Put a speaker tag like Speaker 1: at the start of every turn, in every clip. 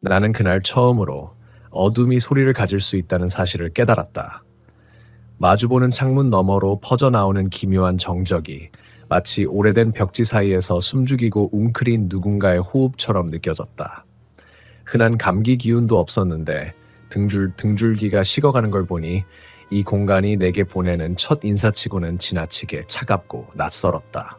Speaker 1: 나는 그날 처음으로 어둠이 소리를 가질 수 있다는 사실을 깨달았다. 마주보는 창문 너머로 퍼져나오는 기묘한 정적이 마치 오래된 벽지 사이에서 숨죽이고 웅크린 누군가의 호흡처럼 느껴졌다. 흔한 감기 기운도 없었는데 등줄기가 식어가는 걸 보니 이 공간이 내게 보내는 첫 인사치고는 지나치게 차갑고 낯설었다.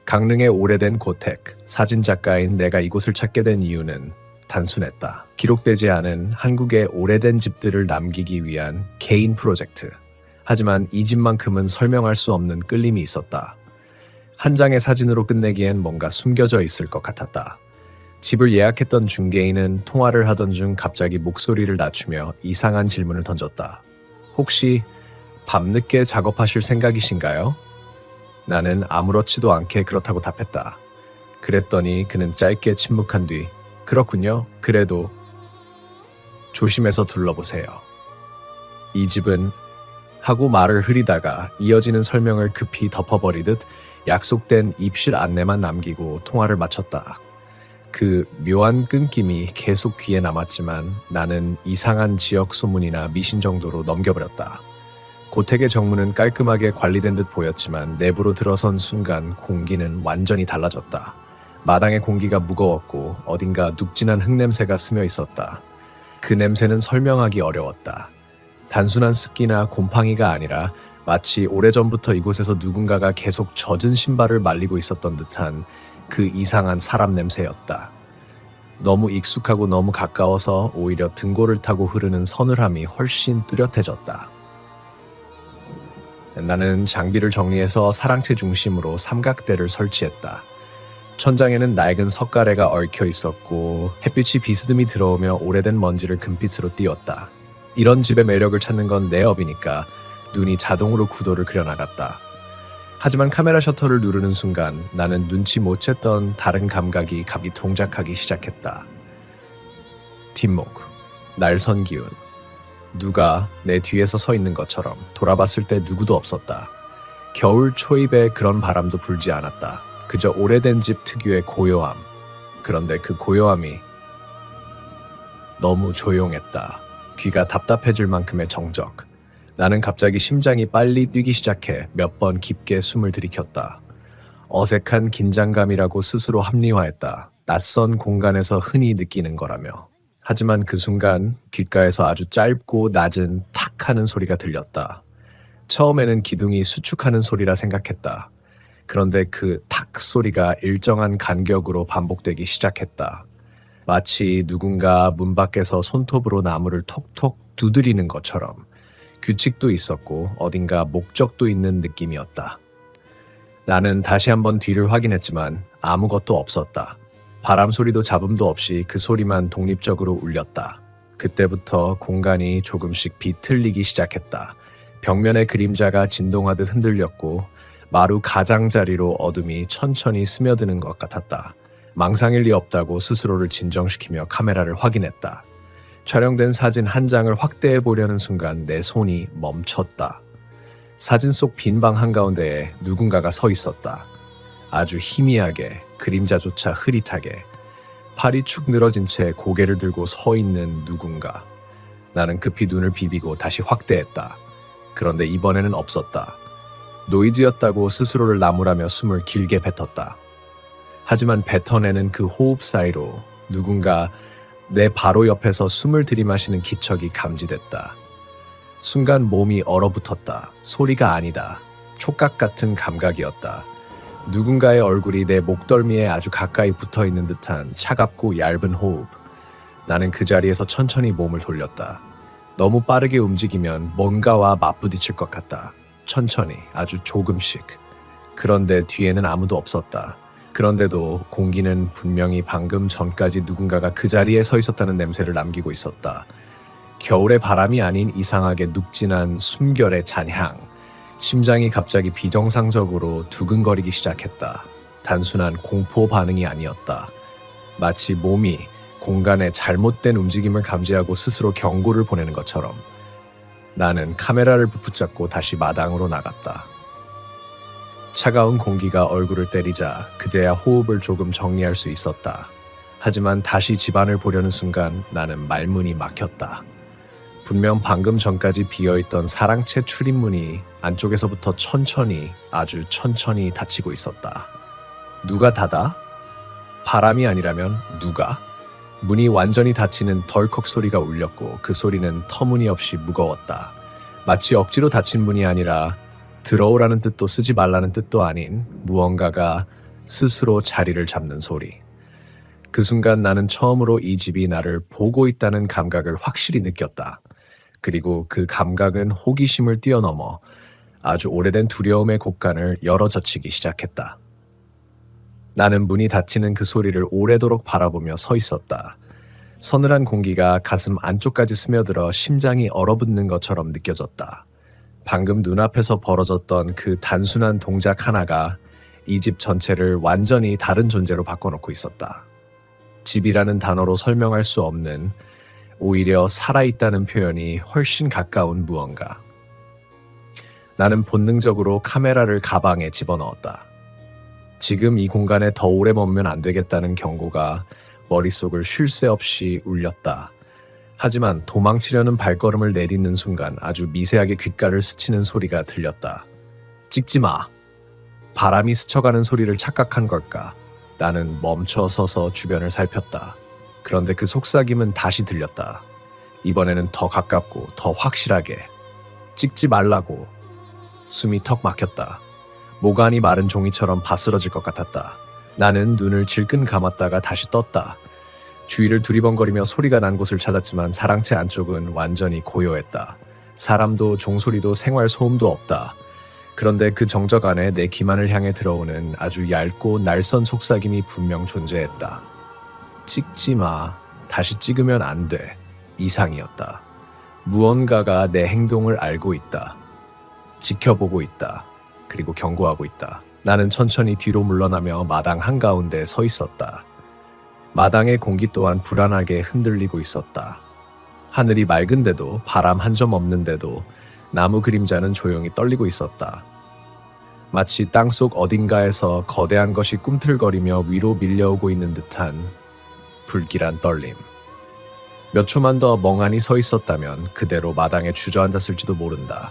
Speaker 1: 강릉의 오래된 고택, 사진작가인 내가 이곳을 찾게 된 이유는 단순했다. 기록되지 않은 한국의 오래된 집들을 남기기 위한 개인 프로젝트. 하지만 이 집만큼은 설명할 수 없는 끌림이 있었다. 한 장의 사진으로 끝내기엔 뭔가 숨겨져 있을 것 같았다. 집을 예약했던 중개인은 통화를 하던 중 갑자기 목소리를 낮추며 이상한 질문을 던졌다. 혹시 밤늦게 작업하실 생각이신가요? 나는 아무렇지도 않게 그렇다고 답했다. 그랬더니 그는 짧게 침묵한 뒤 그렇군요. 그래도 조심해서 둘러보세요. 이 집은 하고 말을 흐리다가 이어지는 설명을 급히 덮어버리듯 약속된 입실 안내만 남기고 통화를 마쳤다. 그 묘한 끊김이 계속 귀에 남았지만 나는 이상한 지역 소문이나 미신 정도로 넘겨버렸다. 고택의 정문은 깔끔하게 관리된 듯 보였지만 내부로 들어선 순간 공기는 완전히 달라졌다. 마당의 공기가 무거웠고 어딘가 눅진한 흙냄새가 스며 있었다. 그 냄새는 설명하기 어려웠다. 단순한 습기나 곰팡이가 아니라 마치 오래전부터 이곳에서 누군가가 계속 젖은 신발을 말리고 있었던 듯한 그 이상한 사람 냄새였다. 너무 익숙하고 너무 가까워서 오히려 등골을 타고 흐르는 서늘함이 훨씬 뚜렷해졌다. 나는 장비를 정리해서 사랑채 중심으로 삼각대를 설치했다. 천장에는 낡은 석가래가 얽혀 있었고 햇빛이 비스듬히 들어오며 오래된 먼지를 금빛으로 띄웠다. 이런 집의 매력을 찾는 건 내 업이니까 눈이 자동으로 구도를 그려나갔다. 하지만 카메라 셔터를 누르는 순간 나는 눈치 못 챘던 다른 감각이 갑자기 동작하기 시작했다. 뒷목, 날선 기운. 누가 내 뒤에서 서 있는 것처럼 돌아봤을 때 누구도 없었다. 겨울 초입에 그런 바람도 불지 않았다. 그저 오래된 집 특유의 고요함. 그런데 그 고요함이 너무 조용했다. 귀가 답답해질 만큼의 정적. 나는 갑자기 심장이 빨리 뛰기 시작해 몇 번 깊게 숨을 들이켰다. 어색한 긴장감이라고 스스로 합리화했다. 낯선 공간에서 흔히 느끼는 거라며. 하지만 그 순간 귓가에서 아주 짧고 낮은 탁 하는 소리가 들렸다. 처음에는 기둥이 수축하는 소리라 생각했다. 그런데 그 탁 소리가 일정한 간격으로 반복되기 시작했다. 마치 누군가 문 밖에서 손톱으로 나무를 톡톡 두드리는 것처럼. 규칙도 있었고 어딘가 목적도 있는 느낌이었다. 나는 다시 한번 뒤를 확인했지만 아무것도 없었다. 바람 소리도 잡음도 없이 그 소리만 독립적으로 울렸다. 그때부터 공간이 조금씩 비틀리기 시작했다. 벽면의 그림자가 진동하듯 흔들렸고 마루 가장자리로 어둠이 천천히 스며드는 것 같았다. 망상일 리 없다고 스스로를 진정시키며 카메라를 확인했다. 촬영된 사진 한 장을 확대해 보려는 순간 내 손이 멈췄다. 사진 속 빈 방 한가운데에 누군가가 서 있었다. 아주 희미하게, 그림자조차 흐릿하게, 팔이 축 늘어진 채 고개를 들고 서 있는 누군가. 나는 급히 눈을 비비고 다시 확대했다. 그런데 이번에는 없었다. 노이즈였다고 스스로를 나무라며 숨을 길게 뱉었다. 하지만 뱉어내는 그 호흡 사이로 누군가 내 바로 옆에서 숨을 들이마시는 기척이 감지됐다. 순간 몸이 얼어붙었다. 소리가 아니다. 촉각 같은 감각이었다. 누군가의 얼굴이 내 목덜미에 아주 가까이 붙어있는 듯한 차갑고 얇은 호흡. 나는 그 자리에서 천천히 몸을 돌렸다. 너무 빠르게 움직이면 뭔가와 맞부딪힐 것 같다. 천천히, 아주 조금씩. 그런데 뒤에는 아무도 없었다. 그런데도 공기는 분명히 방금 전까지 누군가가 그 자리에 서 있었다는 냄새를 남기고 있었다. 겨울의 바람이 아닌 이상하게 눅진한 숨결의 잔향. 심장이 갑자기 비정상적으로 두근거리기 시작했다. 단순한 공포 반응이 아니었다. 마치 몸이 공간의 잘못된 움직임을 감지하고 스스로 경고를 보내는 것처럼. 나는 카메라를 붙잡고 다시 마당으로 나갔다. 차가운 공기가 얼굴을 때리자 그제야 호흡을 조금 정리할 수 있었다. 하지만 다시 집안을 보려는 순간 나는 말문이 막혔다. 분명 방금 전까지 비어있던 사랑채 출입문이 안쪽에서부터 아주 천천히 닫히고 있었다. 누가 닫아? 바람이 아니라면 누가? 문이 완전히 닫히는 덜컥 소리가 울렸고 그 소리는 터무니없이 무거웠다. 마치 억지로 닫힌 문이 아니라 들어오라는 뜻도 쓰지 말라는 뜻도 아닌 무언가가 스스로 자리를 잡는 소리. 그 순간 나는 처음으로 이 집이 나를 보고 있다는 감각을 확실히 느꼈다. 그리고 그 감각은 호기심을 뛰어넘어 아주 오래된 두려움의 곡간을 열어젖히기 시작했다. 나는 문이 닫히는 그 소리를 오래도록 바라보며 서 있었다. 서늘한 공기가 가슴 안쪽까지 스며들어 심장이 얼어붙는 것처럼 느껴졌다. 방금 눈앞에서 벌어졌던 그 단순한 동작 하나가 이 집 전체를 완전히 다른 존재로 바꿔놓고 있었다. 집이라는 단어로 설명할 수 없는, 오히려 살아있다는 표현이 훨씬 가까운 무언가. 나는 본능적으로 카메라를 가방에 집어넣었다. 지금 이 공간에 더 오래 머물면 안 되겠다는 경고가 머릿속을 쉴 새 없이 울렸다. 하지만 도망치려는 발걸음을 내딛는 순간 아주 미세하게 귓가를 스치는 소리가 들렸다. 찍지 마. 바람이 스쳐가는 소리를 착각한 걸까? 나는 멈춰 서서 주변을 살폈다. 그런데 그 속삭임은 다시 들렸다. 이번에는 더 가깝고 더 확실하게. 찍지 말라고. 숨이 턱 막혔다. 모간이 마른 종이처럼 바스러질 것 같았다. 나는 눈을 질끈 감았다가 다시 떴다. 주위를 두리번거리며 소리가 난 곳을 찾았지만 사랑채 안쪽은 완전히 고요했다. 사람도 종소리도 생활 소음도 없다. 그런데 그 정적 안에 내 기만을 향해 들어오는 아주 얇고 날선 속삭임이 분명 존재했다. 찍지 마. 다시 찍으면 안 돼. 이상이었다. 무언가가 내 행동을 알고 있다. 지켜보고 있다. 그리고 경고하고 있다. 나는 천천히 뒤로 물러나며 마당 한가운데 서 있었다. 마당의 공기 또한 불안하게 흔들리고 있었다. 하늘이 맑은데도 바람 한 점 없는데도 나무 그림자는 조용히 떨리고 있었다. 마치 땅속 어딘가에서 거대한 것이 꿈틀거리며 위로 밀려오고 있는 듯한 불길한 떨림. 몇 초만 더 멍하니 서 있었다면 그대로 마당에 주저앉았을지도 모른다.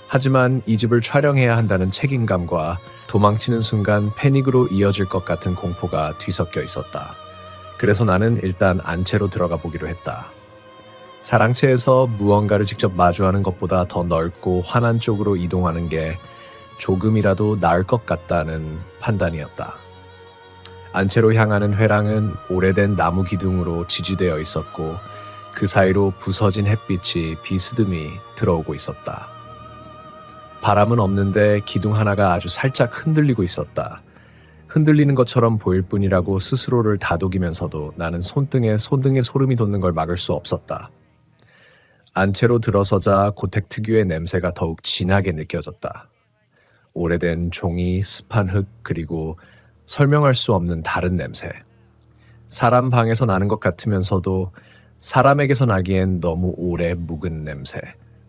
Speaker 1: 하지만 이 집을 촬영해야 한다는 책임감과 도망치는 순간 패닉으로 이어질 것 같은 공포가 뒤섞여 있었다. 그래서 나는 일단 안채로 들어가 보기로 했다. 사랑채에서 무언가를 직접 마주하는 것보다 더 넓고 환한 쪽으로 이동하는 게 조금이라도 나을 것 같다는 판단이었다. 안채로 향하는 회랑은 오래된 나무 기둥으로 지지되어 있었고 그 사이로 부서진 햇빛이 비스듬히 들어오고 있었다. 바람은 없는데 기둥 하나가 아주 살짝 흔들리고 있었다. 흔들리는 것처럼 보일 뿐이라고 스스로를 다독이면서도 나는 손등에 소름이 돋는 걸 막을 수 없었다. 안채로 들어서자 고택 특유의 냄새가 더욱 진하게 느껴졌다. 오래된 종이, 습한 흙, 그리고 설명할 수 없는 다른 냄새. 사람 방에서 나는 것 같으면서도 사람에게서 나기엔 너무 오래 묵은 냄새.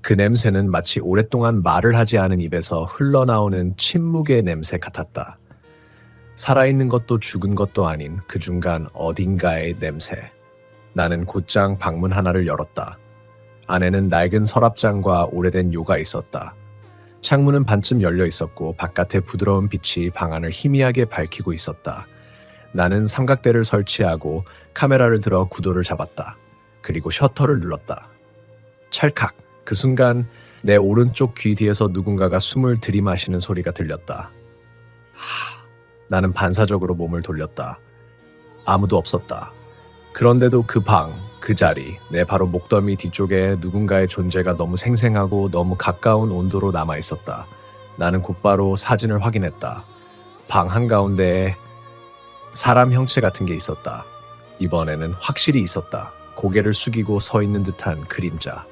Speaker 1: 그 냄새는 마치 오랫동안 말을 하지 않은 입에서 흘러나오는 침묵의 냄새 같았다. 살아있는 것도 죽은 것도 아닌 그 중간 어딘가의 냄새. 나는 곧장 방문 하나를 열었다. 안에는 낡은 서랍장과 오래된 요가 있었다. 창문은 반쯤 열려 있었고 바깥의 부드러운 빛이 방 안을 희미하게 밝히고 있었다. 나는 삼각대를 설치하고 카메라를 들어 구도를 잡았다. 그리고 셔터를 눌렀다. 찰칵! 그 순간 내 오른쪽 귀 뒤에서 누군가가 숨을 들이마시는 소리가 들렸다. 나는 반사적으로 몸을 돌렸다. 아무도 없었다. 그런데도 그 방, 그 자리, 내 바로 목덜미 뒤쪽에 누군가의 존재가 너무 생생하고 너무 가까운 온도로 남아있었다. 나는 곧바로 사진을 확인했다. 방 한가운데에 사람 형체 같은 게 있었다. 이번에는 확실히 있었다. 고개를 숙이고 서 있는 듯한 그림자.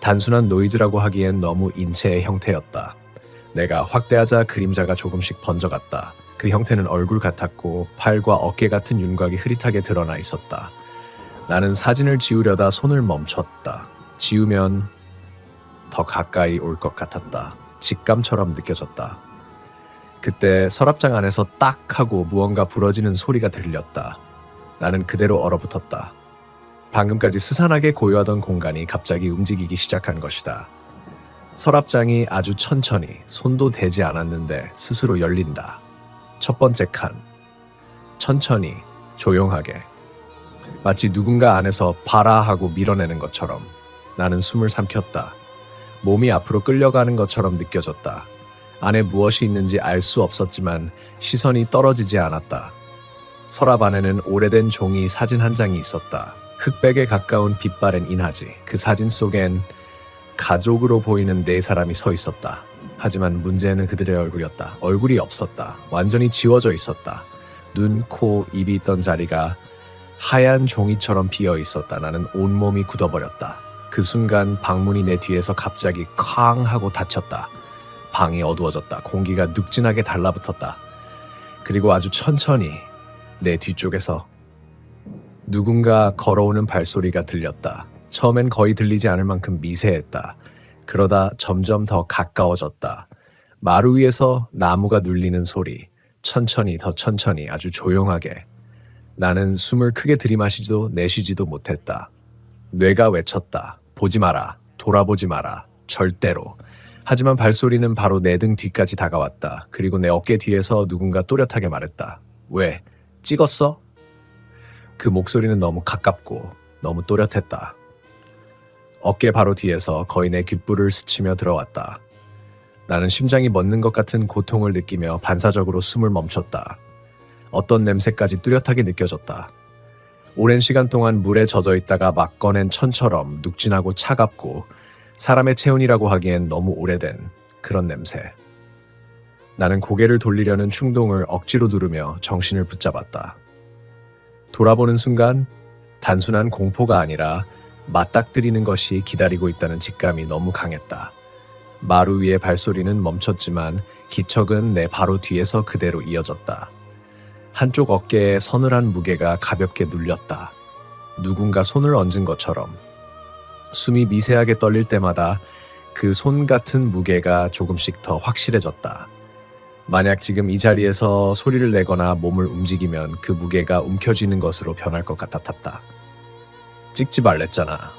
Speaker 1: 단순한 노이즈라고 하기엔 너무 인체의 형태였다. 내가 확대하자 그림자가 조금씩 번져갔다. 그 형태는 얼굴 같았고 팔과 어깨 같은 윤곽이 흐릿하게 드러나 있었다. 나는 사진을 지우려다 손을 멈췄다. 지우면 더 가까이 올 것 같았다. 직감처럼 느껴졌다. 그때 서랍장 안에서 딱 하고 무언가 부러지는 소리가 들렸다. 나는 그대로 얼어붙었다. 방금까지 스산하게 고요하던 공간이 갑자기 움직이기 시작한 것이다. 서랍장이 아주 천천히, 손도 대지 않았는데 스스로 열린다. 첫 번째 칸. 천천히, 조용하게. 마치 누군가 안에서 봐라 하고 밀어내는 것처럼. 나는 숨을 삼켰다. 몸이 앞으로 끌려가는 것처럼 느껴졌다. 안에 무엇이 있는지 알 수 없었지만 시선이 떨어지지 않았다. 서랍 안에는 오래된 종이 사진 한 장이 있었다. 흑백에 가까운 빛 바랜 인화지. 그 사진 속엔 가족으로 보이는 네 사람이 서 있었다. 하지만 문제는 그들의 얼굴이었다. 얼굴이 없었다. 완전히 지워져 있었다. 눈, 코, 입이 있던 자리가 하얀 종이처럼 비어 있었다. 나는 온몸이 굳어버렸다. 그 순간 방문이 내 뒤에서 갑자기 쾅 하고 닫혔다. 방이 어두워졌다. 공기가 눅진하게 달라붙었다. 그리고 아주 천천히 내 뒤쪽에서 누군가 걸어오는 발소리가 들렸다. 처음엔 거의 들리지 않을 만큼 미세했다. 그러다 점점 더 가까워졌다. 마루 위에서 나무가 눌리는 소리. 천천히, 더 천천히, 아주 조용하게. 나는 숨을 크게 들이마시지도 내쉬지도 못했다. 뇌가 외쳤다. 보지 마라. 돌아보지 마라. 절대로. 하지만 발소리는 바로 내 등 뒤까지 다가왔다. 그리고 내 어깨 뒤에서 누군가 또렷하게 말했다. 왜? 찍었어? 그 목소리는 너무 가깝고 너무 또렷했다. 어깨 바로 뒤에서 거의 내 귓불을 스치며 들어왔다. 나는 심장이 멎는 것 같은 고통을 느끼며 반사적으로 숨을 멈췄다. 어떤 냄새까지 뚜렷하게 느껴졌다. 오랜 시간 동안 물에 젖어 있다가 막 꺼낸 천처럼 눅진하고 차갑고 사람의 체온이라고 하기엔 너무 오래된 그런 냄새. 나는 고개를 돌리려는 충동을 억지로 누르며 정신을 붙잡았다. 돌아보는 순간 단순한 공포가 아니라 맞닥뜨리는 것이 기다리고 있다는 직감이 너무 강했다. 마루 위의 발소리는 멈췄지만 기척은 내 바로 뒤에서 그대로 이어졌다. 한쪽 어깨에 서늘한 무게가 가볍게 눌렸다. 누군가 손을 얹은 것처럼. 숨이 미세하게 떨릴 때마다 그 손 같은 무게가 조금씩 더 확실해졌다. 만약 지금 이 자리에서 소리를 내거나 몸을 움직이면 그 무게가 움켜쥐는 것으로 변할 것 같았다. 찍지 말랬잖아.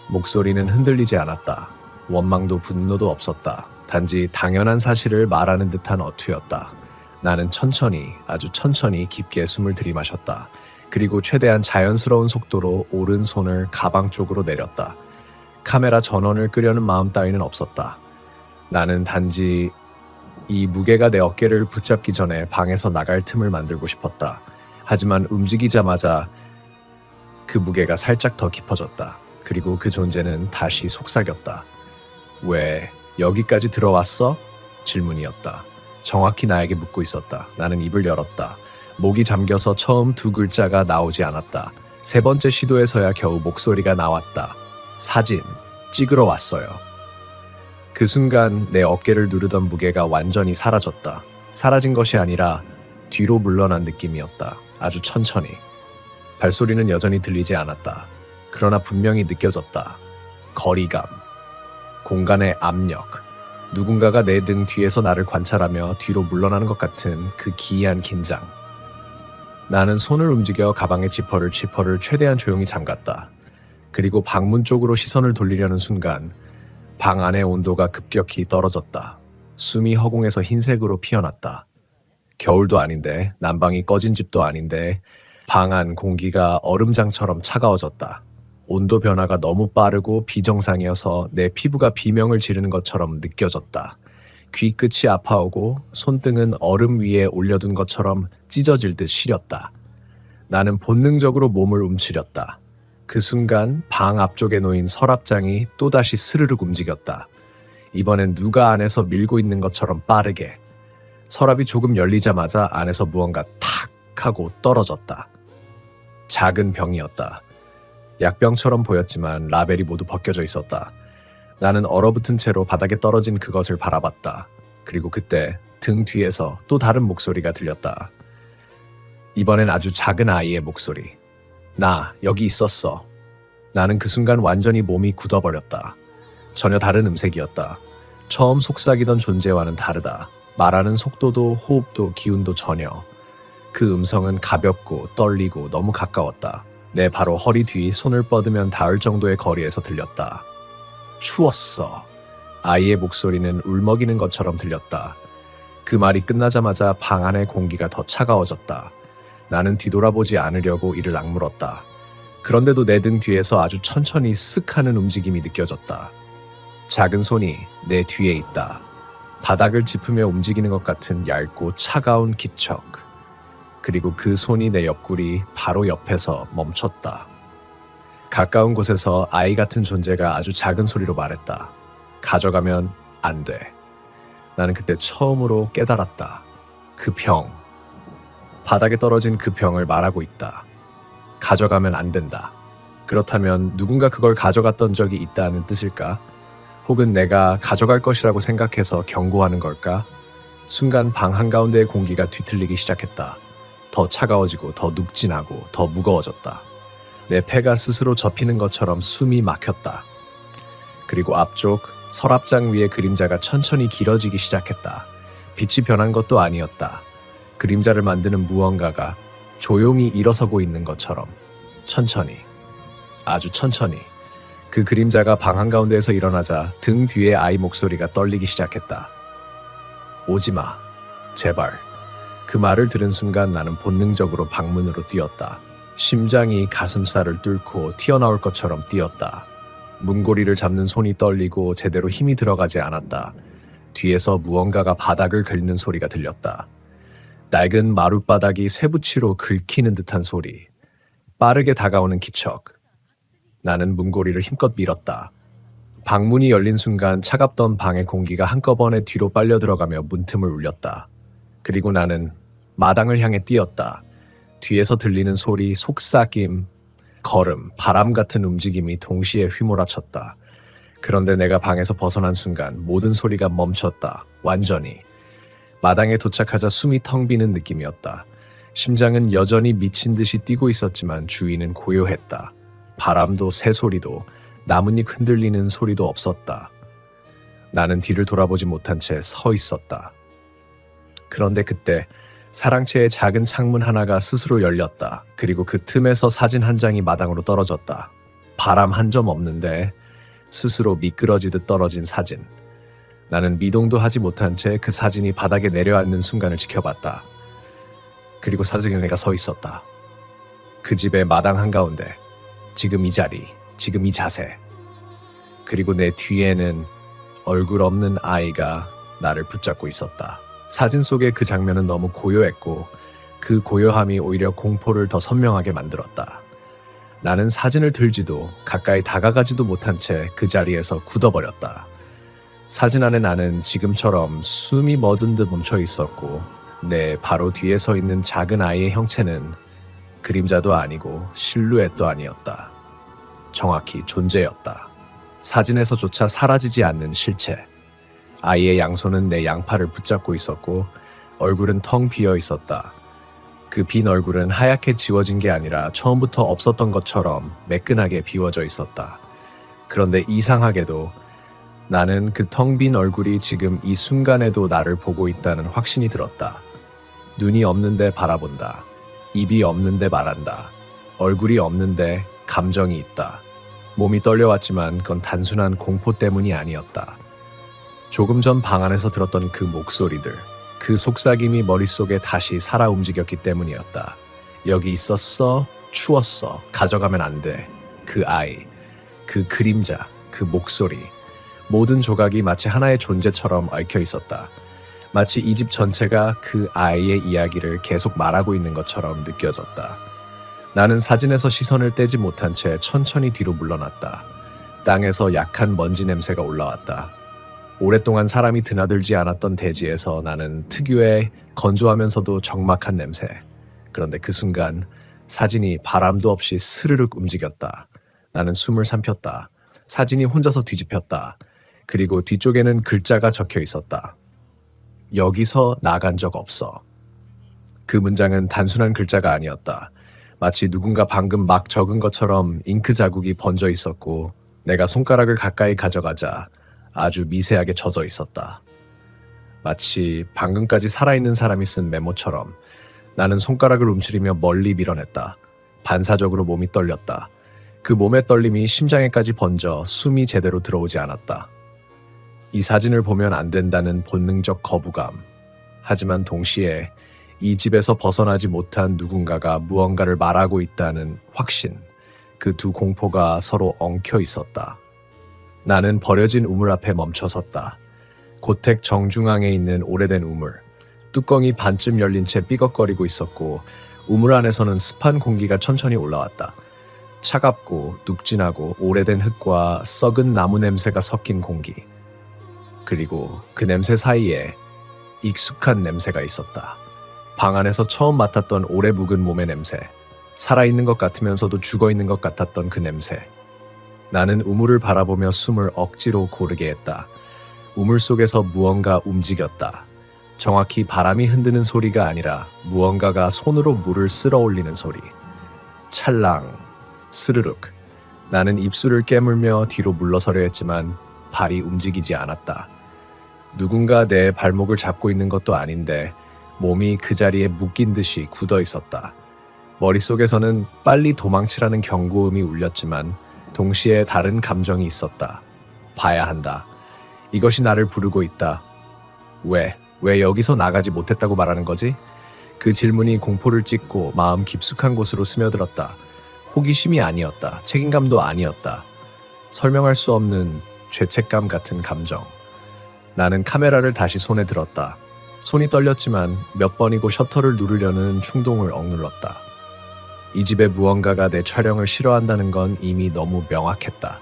Speaker 1: 목소리는 흔들리지 않았다. 원망도 분노도 없었다. 단지 당연한 사실을 말하는 듯한 어투였다. 나는 천천히, 아주 천천히 깊게 숨을 들이마셨다. 그리고 최대한 자연스러운 속도로 오른손을 가방 쪽으로 내렸다. 카메라 전원을 끄려는 마음 따위는 없었다. 나는 단지 이 무게가 내 어깨를 붙잡기 전에 방에서 나갈 틈을 만들고 싶었다. 하지만 움직이자마자 그 무게가 살짝 더 깊어졌다. 그리고 그 존재는 다시 속삭였다. 왜 여기까지 들어왔어? 질문이었다. 정확히 나에게 묻고 있었다. 나는 입을 열었다. 목이 잠겨서 처음 두 글자가 나오지 않았다. 세 번째 시도에서야 겨우 목소리가 나왔다. 사진 찍으러 왔어요. 그 순간 내 어깨를 누르던 무게가 완전히 사라졌다. 사라진 것이 아니라 뒤로 물러난 느낌이었다. 아주 천천히. 발소리는 여전히 들리지 않았다. 그러나 분명히 느껴졌다. 거리감, 공간의 압력, 누군가가 내 등 뒤에서 나를 관찰하며 뒤로 물러나는 것 같은 그 기이한 긴장. 나는 손을 움직여 가방의 지퍼를 최대한 조용히 잠갔다. 그리고 방문 쪽으로 시선을 돌리려는 순간 방 안의 온도가 급격히 떨어졌다. 숨이 허공에서 흰색으로 피어났다. 겨울도 아닌데, 난방이 꺼진 집도 아닌데 방 안 공기가 얼음장처럼 차가워졌다. 온도 변화가 너무 빠르고 비정상이어서 내 피부가 비명을 지르는 것처럼 느껴졌다. 귀끝이 아파오고 손등은 얼음 위에 올려둔 것처럼 찢어질 듯 시렸다. 나는 본능적으로 몸을 움츠렸다. 그 순간 방 앞쪽에 놓인 서랍장이 또다시 스르륵 움직였다. 이번엔 누가 안에서 밀고 있는 것처럼 빠르게. 서랍이 조금 열리자마자 안에서 무언가 탁 하고 떨어졌다. 작은 병이었다. 약병처럼 보였지만 라벨이 모두 벗겨져 있었다. 나는 얼어붙은 채로 바닥에 떨어진 그것을 바라봤다. 그리고 그때 등 뒤에서 또 다른 목소리가 들렸다. 이번엔 아주 작은 아이의 목소리. 나 여기 있었어. 나는 그 순간 완전히 몸이 굳어버렸다. 전혀 다른 음색이었다. 처음 속삭이던 존재와는 다르다. 말하는 속도도 호흡도 기운도 전혀. 그 음성은 가볍고 떨리고 너무 가까웠다. 내 바로 허리 뒤 손을 뻗으면 닿을 정도의 거리에서 들렸다. 추웠어. 아이의 목소리는 울먹이는 것처럼 들렸다. 그 말이 끝나자마자 방 안의 공기가 더 차가워졌다. 나는 뒤돌아보지 않으려고 이를 악물었다. 그런데도 내 등 뒤에서 아주 천천히 쓱 하는 움직임이 느껴졌다. 작은 손이 내 뒤에 있다. 바닥을 짚으며 움직이는 것 같은 얇고 차가운 기척. 그리고 그 손이 내 옆구리 바로 옆에서 멈췄다. 가까운 곳에서 아이 같은 존재가 아주 작은 소리로 말했다. 가져가면 안 돼. 나는 그때 처음으로 깨달았다. 그 병. 바닥에 떨어진 그 병을 말하고 있다. 가져가면 안 된다. 그렇다면 누군가 그걸 가져갔던 적이 있다는 뜻일까? 혹은 내가 가져갈 것이라고 생각해서 경고하는 걸까? 순간 방 한가운데의 공기가 뒤틀리기 시작했다. 더 차가워지고 더 눅진하고 더 무거워졌다. 내 폐가 스스로 접히는 것처럼 숨이 막혔다. 그리고 앞쪽 서랍장 위의 그림자가 천천히 길어지기 시작했다. 빛이 변한 것도 아니었다. 그림자를 만드는 무언가가 조용히 일어서고 있는 것처럼 천천히, 아주 천천히. 그 그림자가 방 한가운데에서 일어나자 등 뒤에 아이 목소리가 떨리기 시작했다. 오지마, 제발. 그 말을 들은 순간 나는 본능적으로 방문으로 뛰었다. 심장이 가슴살을 뚫고 튀어나올 것처럼 뛰었다. 문고리를 잡는 손이 떨리고 제대로 힘이 들어가지 않았다. 뒤에서 무언가가 바닥을 긁는 소리가 들렸다. 낡은 마룻바닥이 쇠붙이로 긁히는 듯한 소리. 빠르게 다가오는 기척. 나는 문고리를 힘껏 밀었다. 방문이 열린 순간 차갑던 방의 공기가 한꺼번에 뒤로 빨려 들어가며 문틈을 울렸다. 그리고 나는 마당을 향해 뛰었다. 뒤에서 들리는 소리, 속삭임, 걸음, 바람 같은 움직임이 동시에 휘몰아쳤다. 그런데 내가 방에서 벗어난 순간 모든 소리가 멈췄다. 완전히. 마당에 도착하자 숨이 텅 비는 느낌이었다. 심장은 여전히 미친 듯이 뛰고 있었지만 주위는 고요했다. 바람도 새소리도 나뭇잎 흔들리는 소리도 없었다. 나는 뒤를 돌아보지 못한 채 서 있었다. 그런데 그때 사랑채의 작은 창문 하나가 스스로 열렸다. 그리고 그 틈에서 사진 한 장이 마당으로 떨어졌다. 바람 한 점 없는데 스스로 미끄러지듯 떨어진 사진. 나는 미동도 하지 못한 채 그 사진이 바닥에 내려앉는 순간을 지켜봤다. 그리고 사진에 내가 서 있었다. 그 집의 마당 한가운데. 지금 이 자리, 지금 이 자세. 그리고 내 뒤에는 얼굴 없는 아이가 나를 붙잡고 있었다. 사진 속의 그 장면은 너무 고요했고 그 고요함이 오히려 공포를 더 선명하게 만들었다. 나는 사진을 들지도 가까이 다가가지도 못한 채 그 자리에서 굳어버렸다. 사진 안에 나는 지금처럼 숨이 멎은 듯 멈춰 있었고 내 바로 뒤에 서 있는 작은 아이의 형체는 그림자도 아니고 실루엣도 아니었다. 정확히 존재였다. 사진에서조차 사라지지 않는 실체. 아이의 양손은 내 양팔을 붙잡고 있었고 얼굴은 텅 비어 있었다. 그 빈 얼굴은 하얗게 지워진 게 아니라 처음부터 없었던 것처럼 매끈하게 비워져 있었다. 그런데 이상하게도 나는 그 텅 빈 얼굴이 지금 이 순간에도 나를 보고 있다는 확신이 들었다. 눈이 없는데 바라본다. 입이 없는데 말한다. 얼굴이 없는데 감정이 있다. 몸이 떨려왔지만 그건 단순한 공포 때문이 아니었다. 조금 전 방 안에서 들었던 그 목소리들, 그 속삭임이 머릿속에 다시 살아 움직였기 때문이었다. 여기 있었어, 추웠어, 가져가면 안 돼. 그 아이, 그 그림자, 그 목소리. 모든 조각이 마치 하나의 존재처럼 얽혀 있었다. 마치 이 집 전체가 그 아이의 이야기를 계속 말하고 있는 것처럼 느껴졌다. 나는 사진에서 시선을 떼지 못한 채 천천히 뒤로 물러났다. 땅에서 약한 먼지 냄새가 올라왔다. 오랫동안 사람이 드나들지 않았던 대지에서 나는 특유의 건조하면서도 적막한 냄새. 그런데 그 순간 사진이 바람도 없이 스르륵 움직였다. 나는 숨을 삼켰다. 사진이 혼자서 뒤집혔다. 그리고 뒤쪽에는 글자가 적혀 있었다. 여기서 나간 적 없어. 그 문장은 단순한 글자가 아니었다. 마치 누군가 방금 막 적은 것처럼 잉크 자국이 번져 있었고 내가 손가락을 가까이 가져가자 아주 미세하게 젖어 있었다. 마치 방금까지 살아있는 사람이 쓴 메모처럼 나는 손가락을 움츠리며 멀리 밀어냈다. 반사적으로 몸이 떨렸다. 그 몸의 떨림이 심장에까지 번져 숨이 제대로 들어오지 않았다. 이 사진을 보면 안 된다는 본능적 거부감. 하지만 동시에 이 집에서 벗어나지 못한 누군가가 무언가를 말하고 있다는 확신. 그 두 공포가 서로 엉켜 있었다. 나는 버려진 우물 앞에 멈춰섰다. 고택 정중앙에 있는 오래된 우물. 뚜껑이 반쯤 열린 채 삐걱거리고 있었고 우물 안에서는 습한 공기가 천천히 올라왔다. 차갑고 눅진하고 오래된 흙과 썩은 나무 냄새가 섞인 공기. 그리고 그 냄새 사이에 익숙한 냄새가 있었다. 방 안에서 처음 맡았던 오래 묵은 몸의 냄새. 살아있는 것 같으면서도 죽어있는 것 같았던 그 냄새. 나는 우물을 바라보며 숨을 억지로 고르게 했다. 우물 속에서 무언가 움직였다. 정확히 바람이 흔드는 소리가 아니라 무언가가 손으로 물을 쓸어 올리는 소리. 찰랑, 스르륵. 나는 입술을 깨물며 뒤로 물러서려 했지만 발이 움직이지 않았다. 누군가 내 발목을 잡고 있는 것도 아닌데 몸이 그 자리에 묶인 듯이 굳어 있었다. 머릿속에서는 빨리 도망치라는 경고음이 울렸지만 동시에 다른 감정이 있었다. 봐야 한다. 이것이 나를 부르고 있다. 왜 여기서 나가지 못했다고 말하는 거지? 그 질문이 공포를 찢고 마음 깊숙한 곳으로 스며들었다. 호기심이 아니었다. 책임감도 아니었다. 설명할 수 없는 죄책감 같은 감정. 나는 카메라를 다시 손에 들었다. 손이 떨렸지만 몇 번이고 셔터를 누르려는 충동을 억눌렀다. 이 집에 무언가가 내 촬영을 싫어한다는 건 이미 너무 명확했다.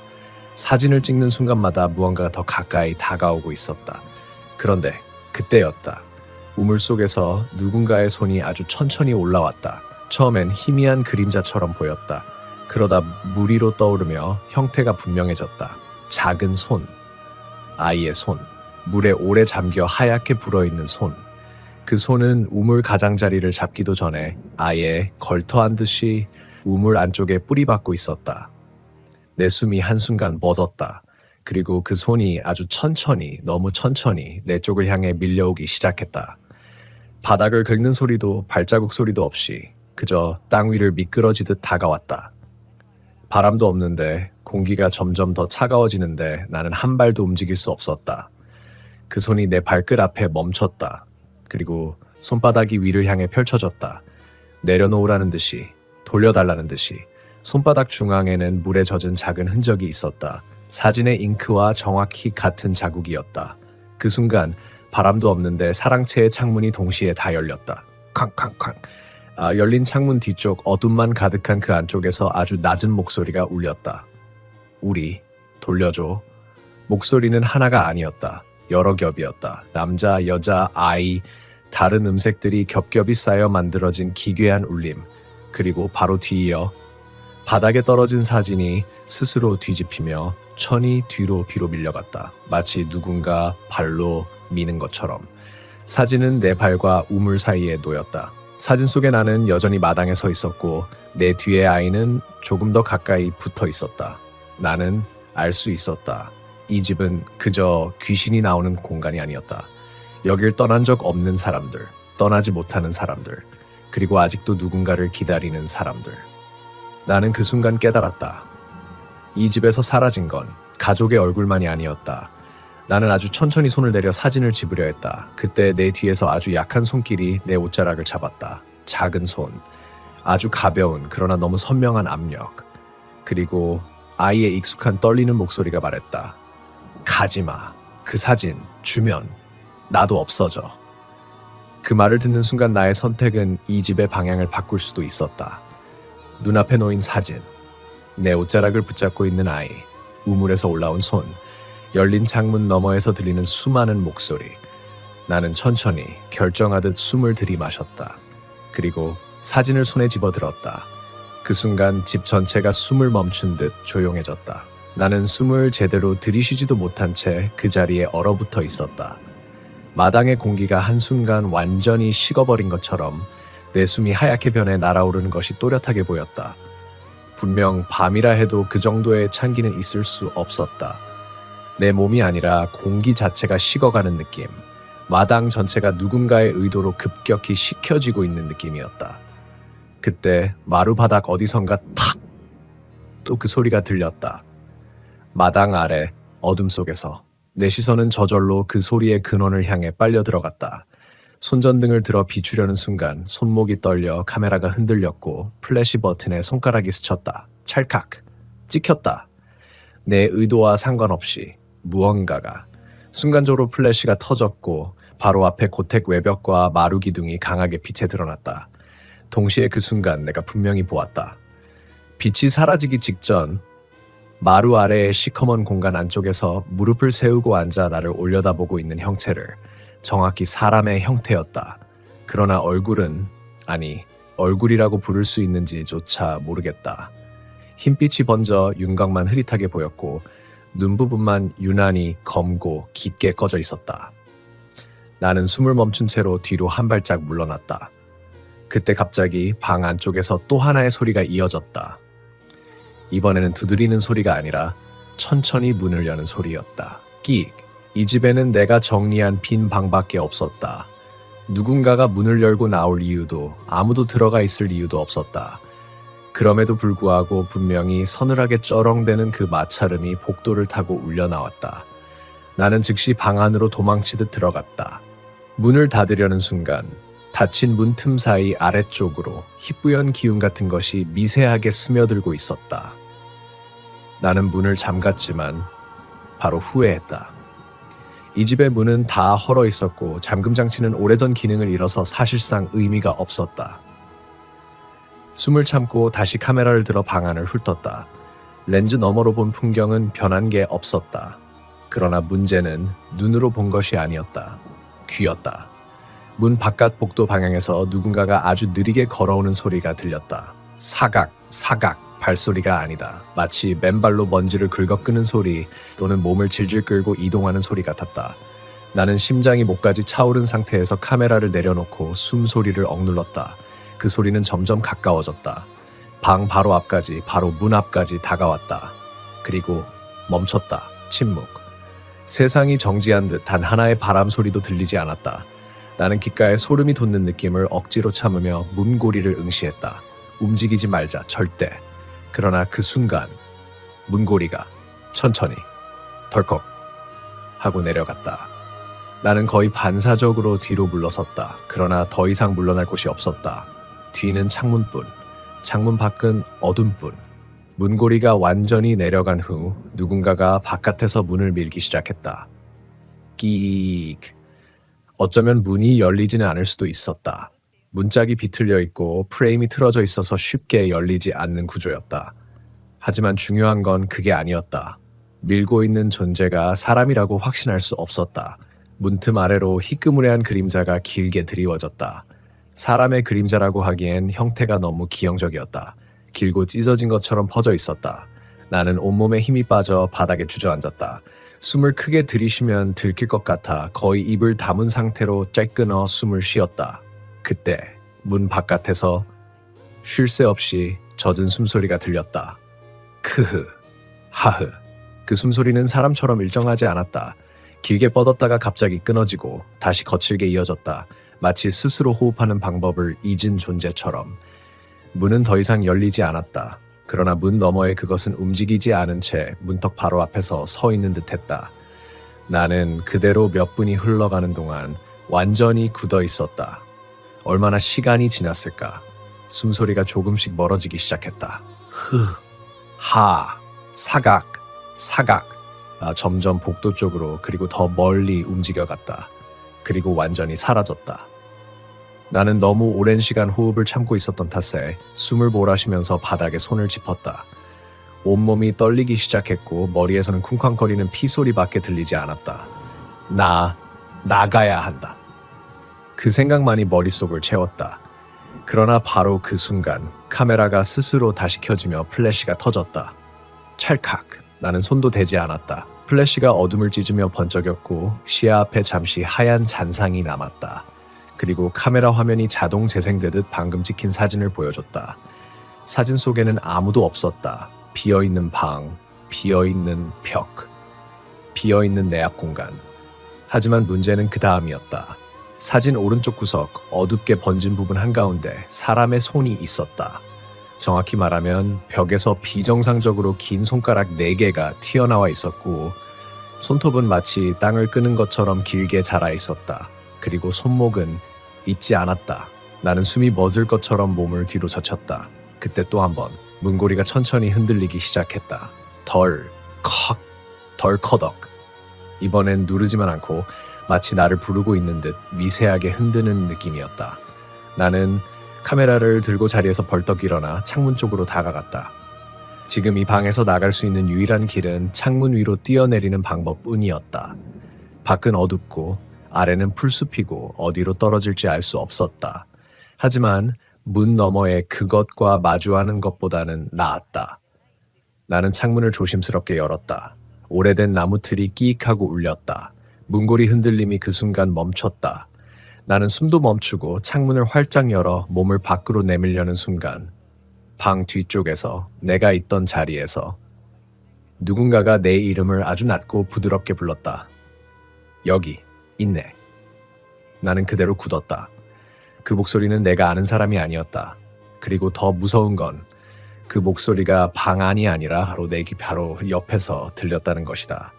Speaker 1: 사진을 찍는 순간마다 무언가가 더 가까이 다가오고 있었다. 그런데 그때였다. 우물 속에서 누군가의 손이 아주 천천히 올라왔다. 처음엔 희미한 그림자처럼 보였다. 그러다 물 위로 떠오르며 형태가 분명해졌다. 작은 손. 아이의 손. 물에 오래 잠겨 하얗게 불어있는 손. 그 손은 우물 가장자리를 잡기도 전에 아예 걸터한 듯이 우물 안쪽에 뿌리박고 있었다. 내 숨이 한순간 멎었다. 그리고 그 손이 아주 천천히, 너무 천천히 내 쪽을 향해 밀려오기 시작했다. 바닥을 긁는 소리도 발자국 소리도 없이 그저 땅 위를 미끄러지듯 다가왔다. 바람도 없는데 공기가 점점 더 차가워지는데 나는 한 발도 움직일 수 없었다. 그 손이 내 발끝 앞에 멈췄다. 그리고 손바닥이 위를 향해 펼쳐졌다. 내려놓으라는 듯이, 돌려달라는 듯이. 손바닥 중앙에는 물에 젖은 작은 흔적이 있었다. 사진의 잉크와 정확히 같은 자국이었다. 그 순간 바람도 없는데 사랑채의 창문이 동시에 다 열렸다. 쾅쾅쾅. 열린 창문 뒤쪽 어둠만 가득한 그 안쪽에서 아주 낮은 목소리가 울렸다. 우리, 돌려줘. 목소리는 하나가 아니었다. 여러 겹이었다. 남자, 여자, 아이, 다른 음색들이 겹겹이 쌓여 만들어진 기괴한 울림. 그리고 바로 뒤이어 바닥에 떨어진 사진이 스스로 뒤집히며 천이 뒤로 밀려갔다. 마치 누군가 발로 미는 것처럼. 사진은 내 발과 우물 사이에 놓였다. 사진 속의 나는 여전히 마당에 서 있었고 내 뒤의 아이는 조금 더 가까이 붙어 있었다. 나는 알 수 있었다. 이 집은 그저 귀신이 나오는 공간이 아니었다. 여길 떠난 적 없는 사람들, 떠나지 못하는 사람들, 그리고 아직도 누군가를 기다리는 사람들. 나는 그 순간 깨달았다. 이 집에서 사라진 건 가족의 얼굴만이 아니었다. 나는 아주 천천히 손을 내려 사진을 집으려 했다. 그때 내 뒤에서 아주 약한 손길이 내 옷자락을 잡았다. 작은 손, 아주 가벼운 그러나 너무 선명한 압력. 그리고 아이의 익숙한 떨리는 목소리가 말했다. 가지마. 그 사진 주면 나도 없어져. 그 말을 듣는 순간 나의 선택은 이 집의 방향을 바꿀 수도 있었다. 눈앞에 놓인 사진, 내 옷자락을 붙잡고 있는 아이, 우물에서 올라온 손, 열린 창문 너머에서 들리는 수많은 목소리. 나는 천천히 결정하듯 숨을 들이마셨다. 그리고 사진을 손에 집어들었다. 그 순간 집 전체가 숨을 멈춘 듯 조용해졌다. 나는 숨을 제대로 들이쉬지도 못한 채 그 자리에 얼어붙어 있었다. 마당의 공기가 한순간 완전히 식어버린 것처럼 내 숨이 하얗게 변해 날아오르는 것이 또렷하게 보였다. 분명 밤이라 해도 그 정도의 찬기는 있을 수 없었다. 내 몸이 아니라 공기 자체가 식어가는 느낌. 마당 전체가 누군가의 의도로 급격히 식혀지고 있는 느낌이었다. 그때 마루 바닥 어디선가 탁! 또 그 소리가 들렸다. 마당 아래 어둠 속에서 내 시선은 저절로 그 소리의 근원을 향해 빨려 들어갔다. 손전등을 들어 비추려는 순간 손목이 떨려 카메라가 흔들렸고 플래시 버튼에 손가락이 스쳤다. 찰칵! 찍혔다. 내 의도와 상관없이 무언가가 순간적으로 플래시가 터졌고 바로 앞에 고택 외벽과 마루 기둥이 강하게 빛에 드러났다. 동시에 그 순간 내가 분명히 보았다. 빛이 사라지기 직전 마루 아래의 시커먼 공간 안쪽에서 무릎을 세우고 앉아 나를 올려다보고 있는 형체를 정확히 사람의 형태였다. 그러나 얼굴은 아니 얼굴이라고 부를 수 있는지조차 모르겠다. 흰빛이 번져 윤곽만 흐릿하게 보였고 눈 부분만 유난히 검고 깊게 꺼져 있었다. 나는 숨을 멈춘 채로 뒤로 한 발짝 물러났다. 그때 갑자기 방 안쪽에서 또 하나의 소리가 이어졌다. 이번에는 두드리는 소리가 아니라 천천히 문을 여는 소리였다. 끼익! 이 집에는 내가 정리한 빈 방밖에 없었다. 누군가가 문을 열고 나올 이유도 아무도 들어가 있을 이유도 없었다. 그럼에도 불구하고 분명히 서늘하게 쩌렁대는 그 마찰음이 복도를 타고 울려 나왔다. 나는 즉시 방 안으로 도망치듯 들어갔다. 문을 닫으려는 순간 닫힌 문 틈 사이 아래쪽으로 희뿌연 기운 같은 것이 미세하게 스며들고 있었다. 나는 문을 잠갔지만 바로 후회했다. 이 집의 문은 다 헐어 있었고 잠금 장치는 오래전 기능을 잃어서 사실상 의미가 없었다. 숨을 참고 다시 카메라를 들어 방 안을 훑었다. 렌즈 너머로 본 풍경은 변한 게 없었다. 그러나 문제는 눈으로 본 것이 아니었다. 귀였다. 문 바깥 복도 방향에서 누군가가 아주 느리게 걸어오는 소리가 들렸다. 사각, 사각, 발소리가 아니다. 마치 맨발로 먼지를 긁어끄는 소리 또는 몸을 질질 끌고 이동하는 소리 같았다. 나는 심장이 목까지 차오른 상태에서 카메라를 내려놓고 숨소리를 억눌렀다. 그 소리는 점점 가까워졌다. 방 바로 앞까지, 바로 문 앞까지 다가왔다. 그리고 멈췄다. 침묵. 세상이 정지한 듯 단 하나의 바람 소리도 들리지 않았다. 나는 귓가에 소름이 돋는 느낌을 억지로 참으며 문고리를 응시했다. 움직이지 말자, 절대. 그러나 그 순간 문고리가 천천히 덜컥 하고 내려갔다. 나는 거의 반사적으로 뒤로 물러섰다. 그러나 더 이상 물러날 곳이 없었다. 뒤는 창문뿐, 창문 밖은 어둠뿐. 문고리가 완전히 내려간 후 누군가가 바깥에서 문을 밀기 시작했다. 끼익. 어쩌면 문이 열리지는 않을 수도 있었다. 문짝이 비틀려 있고 프레임이 틀어져 있어서 쉽게 열리지 않는 구조였다. 하지만 중요한 건 그게 아니었다. 밀고 있는 존재가 사람이라고 확신할 수 없었다. 문틈 아래로 희끄무레한 그림자가 길게 드리워졌다. 사람의 그림자라고 하기엔 형태가 너무 기형적이었다. 길고 찢어진 것처럼 퍼져 있었다. 나는 온몸에 힘이 빠져 바닥에 주저앉았다. 숨을 크게 들이쉬면 들킬 것 같아 거의 입을 다문 상태로 쬐끈어 숨을 쉬었다. 그때 문 바깥에서 쉴 새 없이 젖은 숨소리가 들렸다. 크흐, 하흐. 그 숨소리는 사람처럼 일정하지 않았다. 길게 뻗었다가 갑자기 끊어지고 다시 거칠게 이어졌다. 마치 스스로 호흡하는 방법을 잊은 존재처럼. 문은 더 이상 열리지 않았다. 그러나 문 너머에 그것은 움직이지 않은 채 문턱 바로 앞에서 서 있는 듯했다. 나는 그대로 몇 분이 흘러가는 동안 완전히 굳어 있었다. 얼마나 시간이 지났을까? 숨소리가 조금씩 멀어지기 시작했다. 흐, 하, 사각, 사각. 점점 복도 쪽으로 그리고 더 멀리 움직여갔다. 그리고 완전히 사라졌다. 나는 너무 오랜 시간 호흡을 참고 있었던 탓에 숨을 몰아쉬면서 바닥에 손을 짚었다. 온몸이 떨리기 시작했고 머리에서는 쿵쾅거리는 피소리밖에 들리지 않았다. 나가야 한다. 그 생각만이 머릿속을 채웠다. 그러나 바로 그 순간 카메라가 스스로 다시 켜지며 플래시가 터졌다. 찰칵. 나는 손도 대지 않았다. 플래시가 어둠을 찢으며 번쩍였고 시야 앞에 잠시 하얀 잔상이 남았다. 그리고 카메라 화면이 자동 재생되듯 방금 찍힌 사진을 보여줬다. 사진 속에는 아무도 없었다. 비어있는 방, 비어있는 벽, 비어있는 내 앞 공간. 하지만 문제는 그 다음이었다. 사진 오른쪽 구석 어둡게 번진 부분 한가운데 사람의 손이 있었다. 정확히 말하면 벽에서 비정상적으로 긴 손가락 4개가 튀어나와 있었고 손톱은 마치 땅을 끄는 것처럼 길게 자라 있었다. 그리고 손목은 있지 않았다. 나는 숨이 멎을 것처럼 몸을 뒤로 젖혔다. 그때 또 한 번 문고리가 천천히 흔들리기 시작했다. 덜커덕. 이번엔 누르지만 않고 마치 나를 부르고 있는 듯 미세하게 흔드는 느낌이었다. 나는 카메라를 들고 자리에서 벌떡 일어나 창문 쪽으로 다가갔다. 지금 이 방에서 나갈 수 있는 유일한 길은 창문 위로 뛰어내리는 방법뿐이었다. 밖은 어둡고 아래는 풀숲이고 어디로 떨어질지 알 수 없었다. 하지만 문 너머에 그것과 마주하는 것보다는 나았다. 나는 창문을 조심스럽게 열었다. 오래된 나무틀이 끼익하고 울렸다. 문고리 흔들림이 그 순간 멈췄다. 나는 숨도 멈추고 창문을 활짝 열어 몸을 밖으로 내밀려는 순간 방 뒤쪽에서 내가 있던 자리에서 누군가가 내 이름을 아주 낮고 부드럽게 불렀다. 여기 있네. 나는 그대로 굳었다. 그 목소리는 내가 아는 사람이 아니었다. 그리고 더 무서운 건 그 목소리가 방 안이 아니라 바로 옆에서 들렸다는 것이다.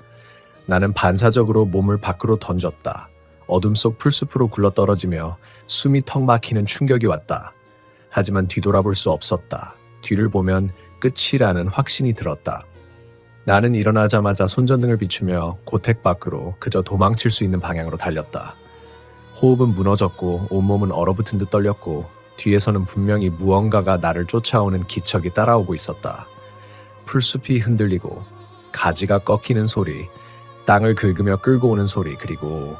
Speaker 1: 나는 반사적으로 몸을 밖으로 던졌다. 어둠 속 풀숲으로 굴러떨어지며 숨이 턱 막히는 충격이 왔다. 하지만 뒤돌아볼 수 없었다. 뒤를 보면 끝이라는 확신이 들었다. 나는 일어나자마자 손전등을 비추며 고택 밖으로 그저 도망칠 수 있는 방향으로 달렸다. 호흡은 무너졌고 온몸은 얼어붙은 듯 떨렸고 뒤에서는 분명히 무언가가 나를 쫓아오는 기척이 따라오고 있었다. 풀숲이 흔들리고 가지가 꺾이는 소리, 땅을 긁으며 끌고 오는 소리, 그리고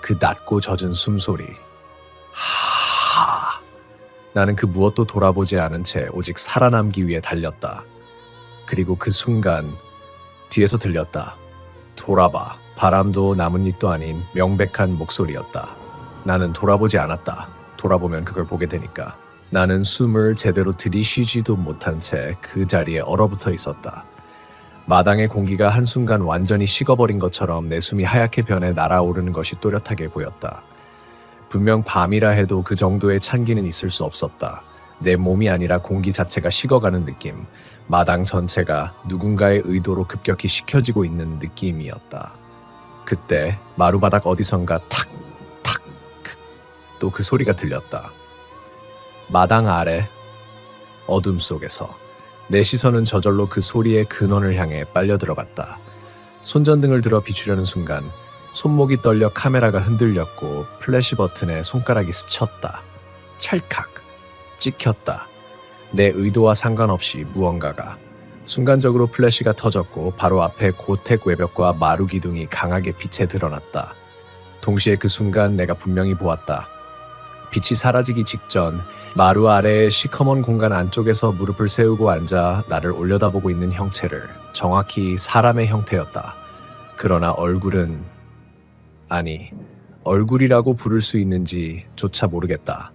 Speaker 1: 그 낮고 젖은 숨소리. 하하. 나는 그 무엇도 돌아보지 않은 채 오직 살아남기 위해 달렸다. 그리고 그 순간 뒤에서 들렸다. 돌아봐. 바람도 나뭇잎도 아닌 명백한 목소리였다. 나는 돌아보지 않았다. 돌아보면 그걸 보게 되니까. 나는 숨을 제대로 들이쉬지도 못한 채 그 자리에 얼어붙어 있었다. 마당의 공기가 한순간 완전히 식어버린 것처럼 내 숨이 하얗게 변해 날아오르는 것이 또렷하게 보였다. 분명 밤이라 해도 그 정도의 찬기는 있을 수 없었다. 내 몸이 아니라 공기 자체가 식어가는 느낌. 마당 전체가 누군가의 의도로 급격히 식혀지고 있는 느낌이었다. 그때 마루바닥 어디선가 탁 또 그 소리가 들렸다. 마당 아래 어둠 속에서 내 시선은 저절로 그 소리의 근원을 향해 빨려 들어갔다. 손전등을 들어 비추려는 순간 손목이 떨려 카메라가 흔들렸고 플래시 버튼에 손가락이 스쳤다. 찰칵 찍혔다. 내 의도와 상관없이 무언가가. 순간적으로 플래시가 터졌고 바로 앞에 고택 외벽과 마루 기둥이 강하게 빛에 드러났다. 동시에 그 순간 내가 분명히 보았다. 빛이 사라지기 직전 마루 아래의 시커먼 공간 안쪽에서 무릎을 세우고 앉아 나를 올려다보고 있는 형체를. 정확히 사람의 형태였다. 그러나 얼굴은 아니, 얼굴이라고 부를 수 있는지조차 모르겠다.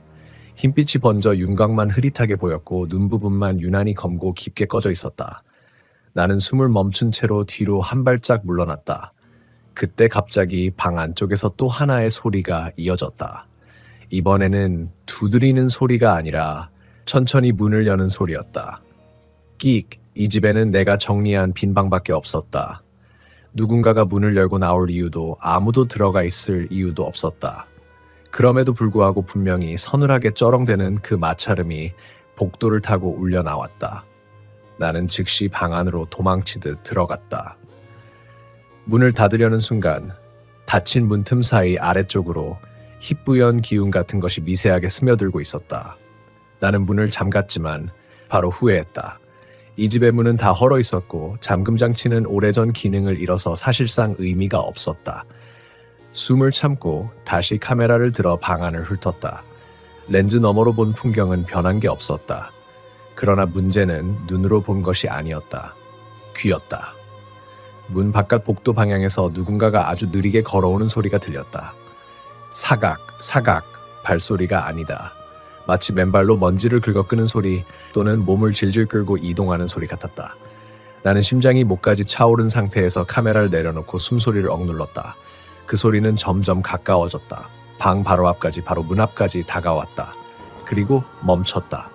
Speaker 1: 흰빛이 번져 윤곽만 흐릿하게 보였고 눈 부분만 유난히 검고 깊게 꺼져 있었다. 나는 숨을 멈춘 채로 뒤로 한 발짝 물러났다. 그때 갑자기 방 안쪽에서 또 하나의 소리가 이어졌다. 이번에는 두드리는 소리가 아니라 천천히 문을 여는 소리였다. 끽! 이 집에는 내가 정리한 빈 방밖에 없었다. 누군가가 문을 열고 나올 이유도 아무도 들어가 있을 이유도 없었다. 그럼에도 불구하고 분명히 서늘하게 쩌렁대는 그 마찰음이 복도를 타고 울려 나왔다. 나는 즉시 방 안으로 도망치듯 들어갔다. 문을 닫으려는 순간 닫힌 문틈 사이 아래쪽으로 희뿌연 기운 같은 것이 미세하게 스며들고 있었다. 나는 문을 잠갔지만 바로 후회했다. 이 집의 문은 다 헐어 있었고 잠금 장치는 오래전 기능을 잃어서 사실상 의미가 없었다. 숨을 참고 다시 카메라를 들어 방 안을 훑었다. 렌즈 너머로 본 풍경은 변한 게 없었다. 그러나 문제는 눈으로 본 것이 아니었다. 귀였다. 문 바깥 복도 방향에서 누군가가 아주 느리게 걸어오는 소리가 들렸다. 사각, 발소리가 아니다. 마치 맨발로 먼지를 긁어끄는 소리 또는 몸을 질질 끌고 이동하는 소리 같았다. 나는 심장이 목까지 차오른 상태에서 카메라를 내려놓고 숨소리를 억눌렀다. 그 소리는 점점 가까워졌다. 방 바로 앞까지, 바로 문 앞까지 다가왔다. 그리고 멈췄다.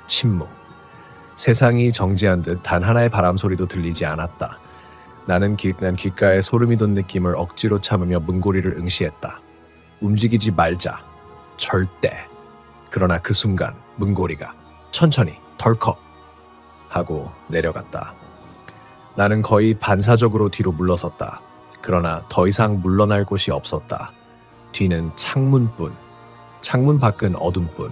Speaker 1: 침묵. 세상이 정지한 듯 단 하나의 바람 소리도 들리지 않았다. 나는 귓가에 소름이 돋는 느낌을 억지로 참으며 문고리를 응시했다. 움직이지 말자. 절대. 그러나 그 순간 문고리가 천천히 덜컥 하고 내려갔다. 나는 거의 반사적으로 뒤로 물러섰다. 그러나 더 이상 물러날 곳이 없었다. 뒤는 창문뿐. 창문 밖은 어둠뿐.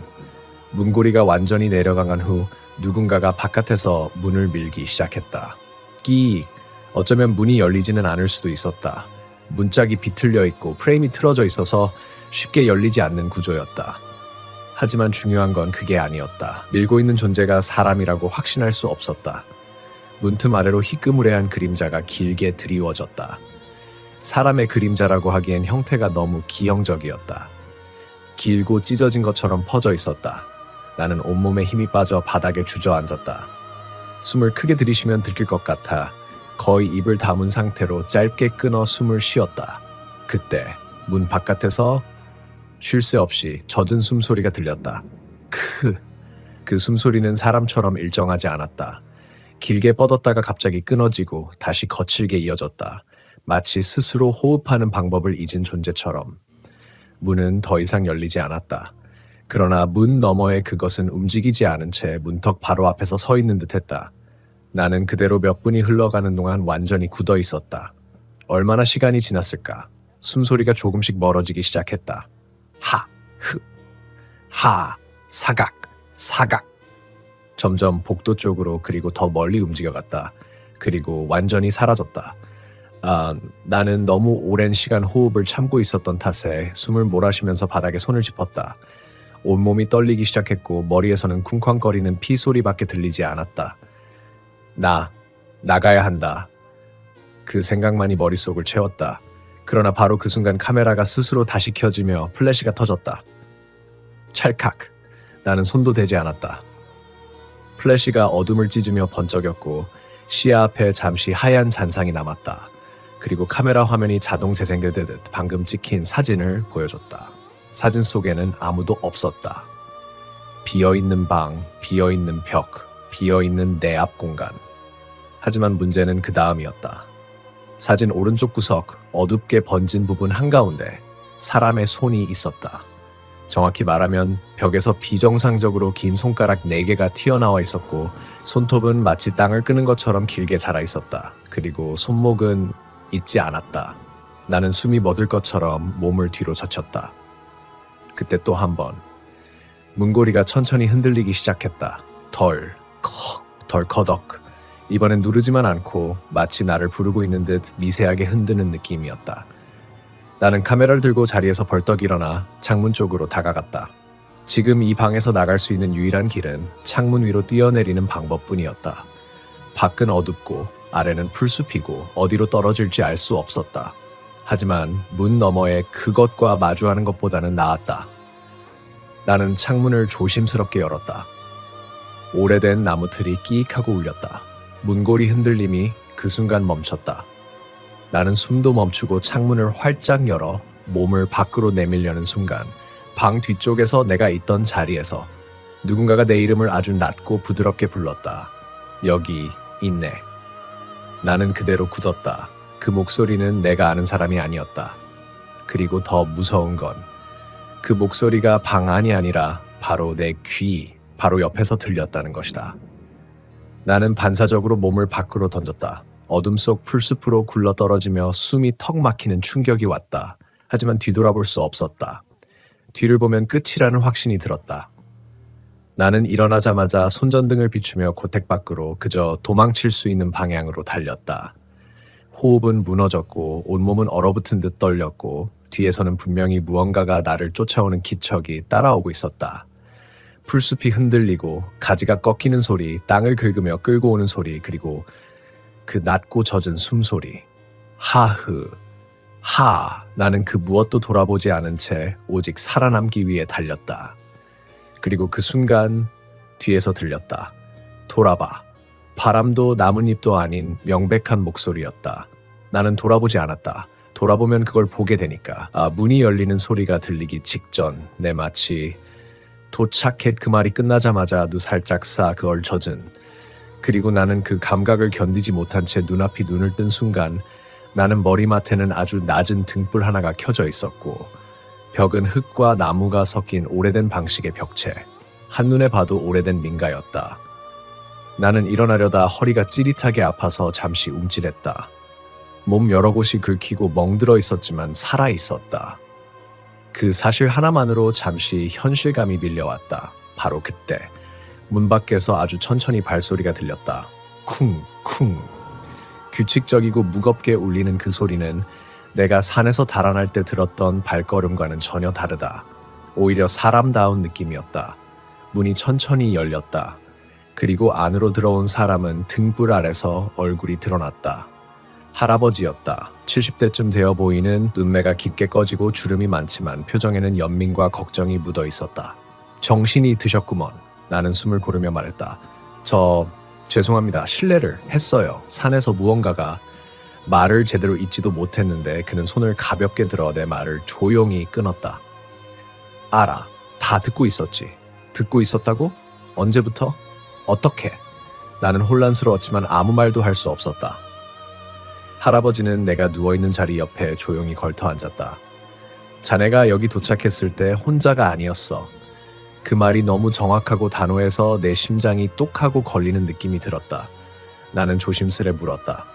Speaker 1: 문고리가 완전히 내려간 후 누군가가 바깥에서 문을 밀기 시작했다. 끼익. 어쩌면 문이 열리지는 않을 수도 있었다. 문짝이 비틀려 있고 프레임이 틀어져 있어서 쉽게 열리지 않는 구조였다. 하지만 중요한 건 그게 아니었다. 밀고 있는 존재가 사람이라고 확신할 수 없었다. 문틈 아래로 희끄무레한 그림자가 길게 드리워졌다. 사람의 그림자라고 하기엔 형태가 너무 기형적이었다. 길고 찢어진 것처럼 퍼져 있었다. 나는 온몸에 힘이 빠져 바닥에 주저앉았다. 숨을 크게 들이쉬면 들킬 것 같아 거의 입을 다문 상태로 짧게 끊어 숨을 쉬었다. 그때 문 바깥에서 쉴 새 없이 젖은 숨소리가 들렸다. 그 숨소리는 사람처럼 일정하지 않았다. 길게 뻗었다가 갑자기 끊어지고 다시 거칠게 이어졌다. 마치 스스로 호흡하는 방법을 잊은 존재처럼. 문은 더 이상 열리지 않았다. 그러나 문 너머의 그것은 움직이지 않은 채 문턱 바로 앞에서 서 있는 듯했다. 나는 그대로 몇 분이 흘러가는 동안 완전히 굳어 있었다. 얼마나 시간이 지났을까? 숨소리가 조금씩 멀어지기 시작했다. 하, 흐, 하, 사각, 사각. 점점 복도 쪽으로 그리고 더 멀리 움직여갔다. 그리고 완전히 사라졌다. 나는 너무 오랜 시간 호흡을 참고 있었던 탓에 숨을 몰아쉬면서 바닥에 손을 짚었다. 온몸이 떨리기 시작했고 머리에서는 쿵쾅거리는 피 소리밖에 들리지 않았다. 나가야 한다. 그 생각만이 머릿속을 채웠다. 그러나 바로 그 순간 카메라가 스스로 다시 켜지며 플래시가 터졌다. 찰칵. 나는 손도 대지 않았다. 플래시가 어둠을 찢으며 번쩍였고 시야 앞에 잠시 하얀 잔상이 남았다. 그리고 카메라 화면이 자동 재생되듯 방금 찍힌 사진을 보여줬다. 사진 속에는 아무도 없었다. 비어있는 방, 비어있는 벽, 비어있는 내 앞 공간. 하지만 문제는 그 다음이었다. 사진 오른쪽 구석 어둡게 번진 부분 한가운데 사람의 손이 있었다. 정확히 말하면 벽에서 비정상적으로 긴 손가락 4개가 튀어나와 있었고 손톱은 마치 땅을 끄는 것처럼 길게 자라 있었다. 그리고 손목은 있지 않았다. 나는 숨이 멎을 것처럼 몸을 뒤로 젖혔다. 그때 또 한 번 문고리가 천천히 흔들리기 시작했다. 덜커덕. 이번엔 누르지만 않고 마치 나를 부르고 있는 듯 미세하게 흔드는 느낌이었다. 나는 카메라를 들고 자리에서 벌떡 일어나 창문 쪽으로 다가갔다. 지금 이 방에서 나갈 수 있는 유일한 길은 창문 위로 뛰어내리는 방법뿐이었다. 밖은 어둡고 아래는 풀숲이고 어디로 떨어질지 알 수 없었다. 하지만 문 너머에 그것과 마주하는 것보다는 나았다. 나는 창문을 조심스럽게 열었다. 오래된 나무틀이 끼익하고 울렸다. 문고리 흔들림이 그 순간 멈췄다. 나는 숨도 멈추고 창문을 활짝 열어 몸을 밖으로 내밀려는 순간 방 뒤쪽에서 내가 있던 자리에서 누군가가 내 이름을 아주 낮고 부드럽게 불렀다. 여기 있네. 나는 그대로 굳었다. 그 목소리는 내가 아는 사람이 아니었다. 그리고 더 무서운 건 그 목소리가 방 안이 아니라 바로 내 귀, 바로 옆에서 들렸다는 것이다. 나는 반사적으로 몸을 밖으로 던졌다. 어둠 속 풀숲으로 굴러떨어지며 숨이 턱 막히는 충격이 왔다. 하지만 뒤돌아볼 수 없었다. 뒤를 보면 끝이라는 확신이 들었다. 나는 일어나자마자 손전등을 비추며 고택 밖으로 그저 도망칠 수 있는 방향으로 달렸다. 호흡은 무너졌고 온몸은 얼어붙은 듯 떨렸고 뒤에서는 분명히 무언가가 나를 쫓아오는 기척이 따라오고 있었다. 풀숲이 흔들리고 가지가 꺾이는 소리, 땅을 긁으며 끌고 오는 소리, 그리고 그 낮고 젖은 숨소리. 하흐, 하. 나는 그 무엇도 돌아보지 않은 채 오직 살아남기 위해 달렸다. 그리고 그 순간 뒤에서 들렸다. 돌아봐. 바람도 나뭇잎도 아닌 명백한 목소리였다. 나는 돌아보지 않았다. 돌아보면 그걸 보게 되니까. 문이 열리는 소리가 들리기 직전 내 마치 도착해 그 말이 끝나자마자 살짝 그걸 젖은. 그리고 나는 그 감각을 견디지 못한 채 눈앞이 눈을 뜬 순간 나는 머리맡에는 아주 낮은 등불 하나가 켜져 있었고 벽은 흙과 나무가 섞인 오래된 방식의 벽체. 한눈에 봐도 오래된 민가였다. 나는 일어나려다 허리가 찌릿하게 아파서 잠시 움찔했다. 몸 여러 곳이 긁히고 멍들어 있었지만 살아 있었다. 그 사실 하나만으로 잠시 현실감이 밀려왔다. 바로 그때 문 밖에서 아주 천천히 발소리가 들렸다. 쿵쿵. 규칙적이고 무겁게 울리는 그 소리는 내가 산에서 달아날 때 들었던 발걸음과는 전혀 다르다. 오히려 사람다운 느낌이었다. 문이 천천히 열렸다. 그리고 안으로 들어온 사람은 등불 아래서 얼굴이 드러났다. 할아버지였다. 70대쯤 되어 보이는 눈매가 깊게 꺼지고 주름이 많지만 표정에는 연민과 걱정이 묻어 있었다. 정신이 드셨구먼. 나는 숨을 고르며 말했다. 죄송합니다. 실례를 했어요. 산에서 무언가가. 말을 제대로 잊지도 못했는데 그는 손을 가볍게 들어 내 말을 조용히 끊었다. 알아. 다 듣고 있었지. 듣고 있었다고? 언제부터? 어떻게? 나는 혼란스러웠지만 아무 말도 할 수 없었다. 할아버지는 내가 누워있는 자리 옆에 조용히 걸터 앉았다. 자네가 여기 도착했을 때 혼자가 아니었어. 그 말이 너무 정확하고 단호해서 내 심장이 똑하고 걸리는 느낌이 들었다. 나는 조심스레 물었다.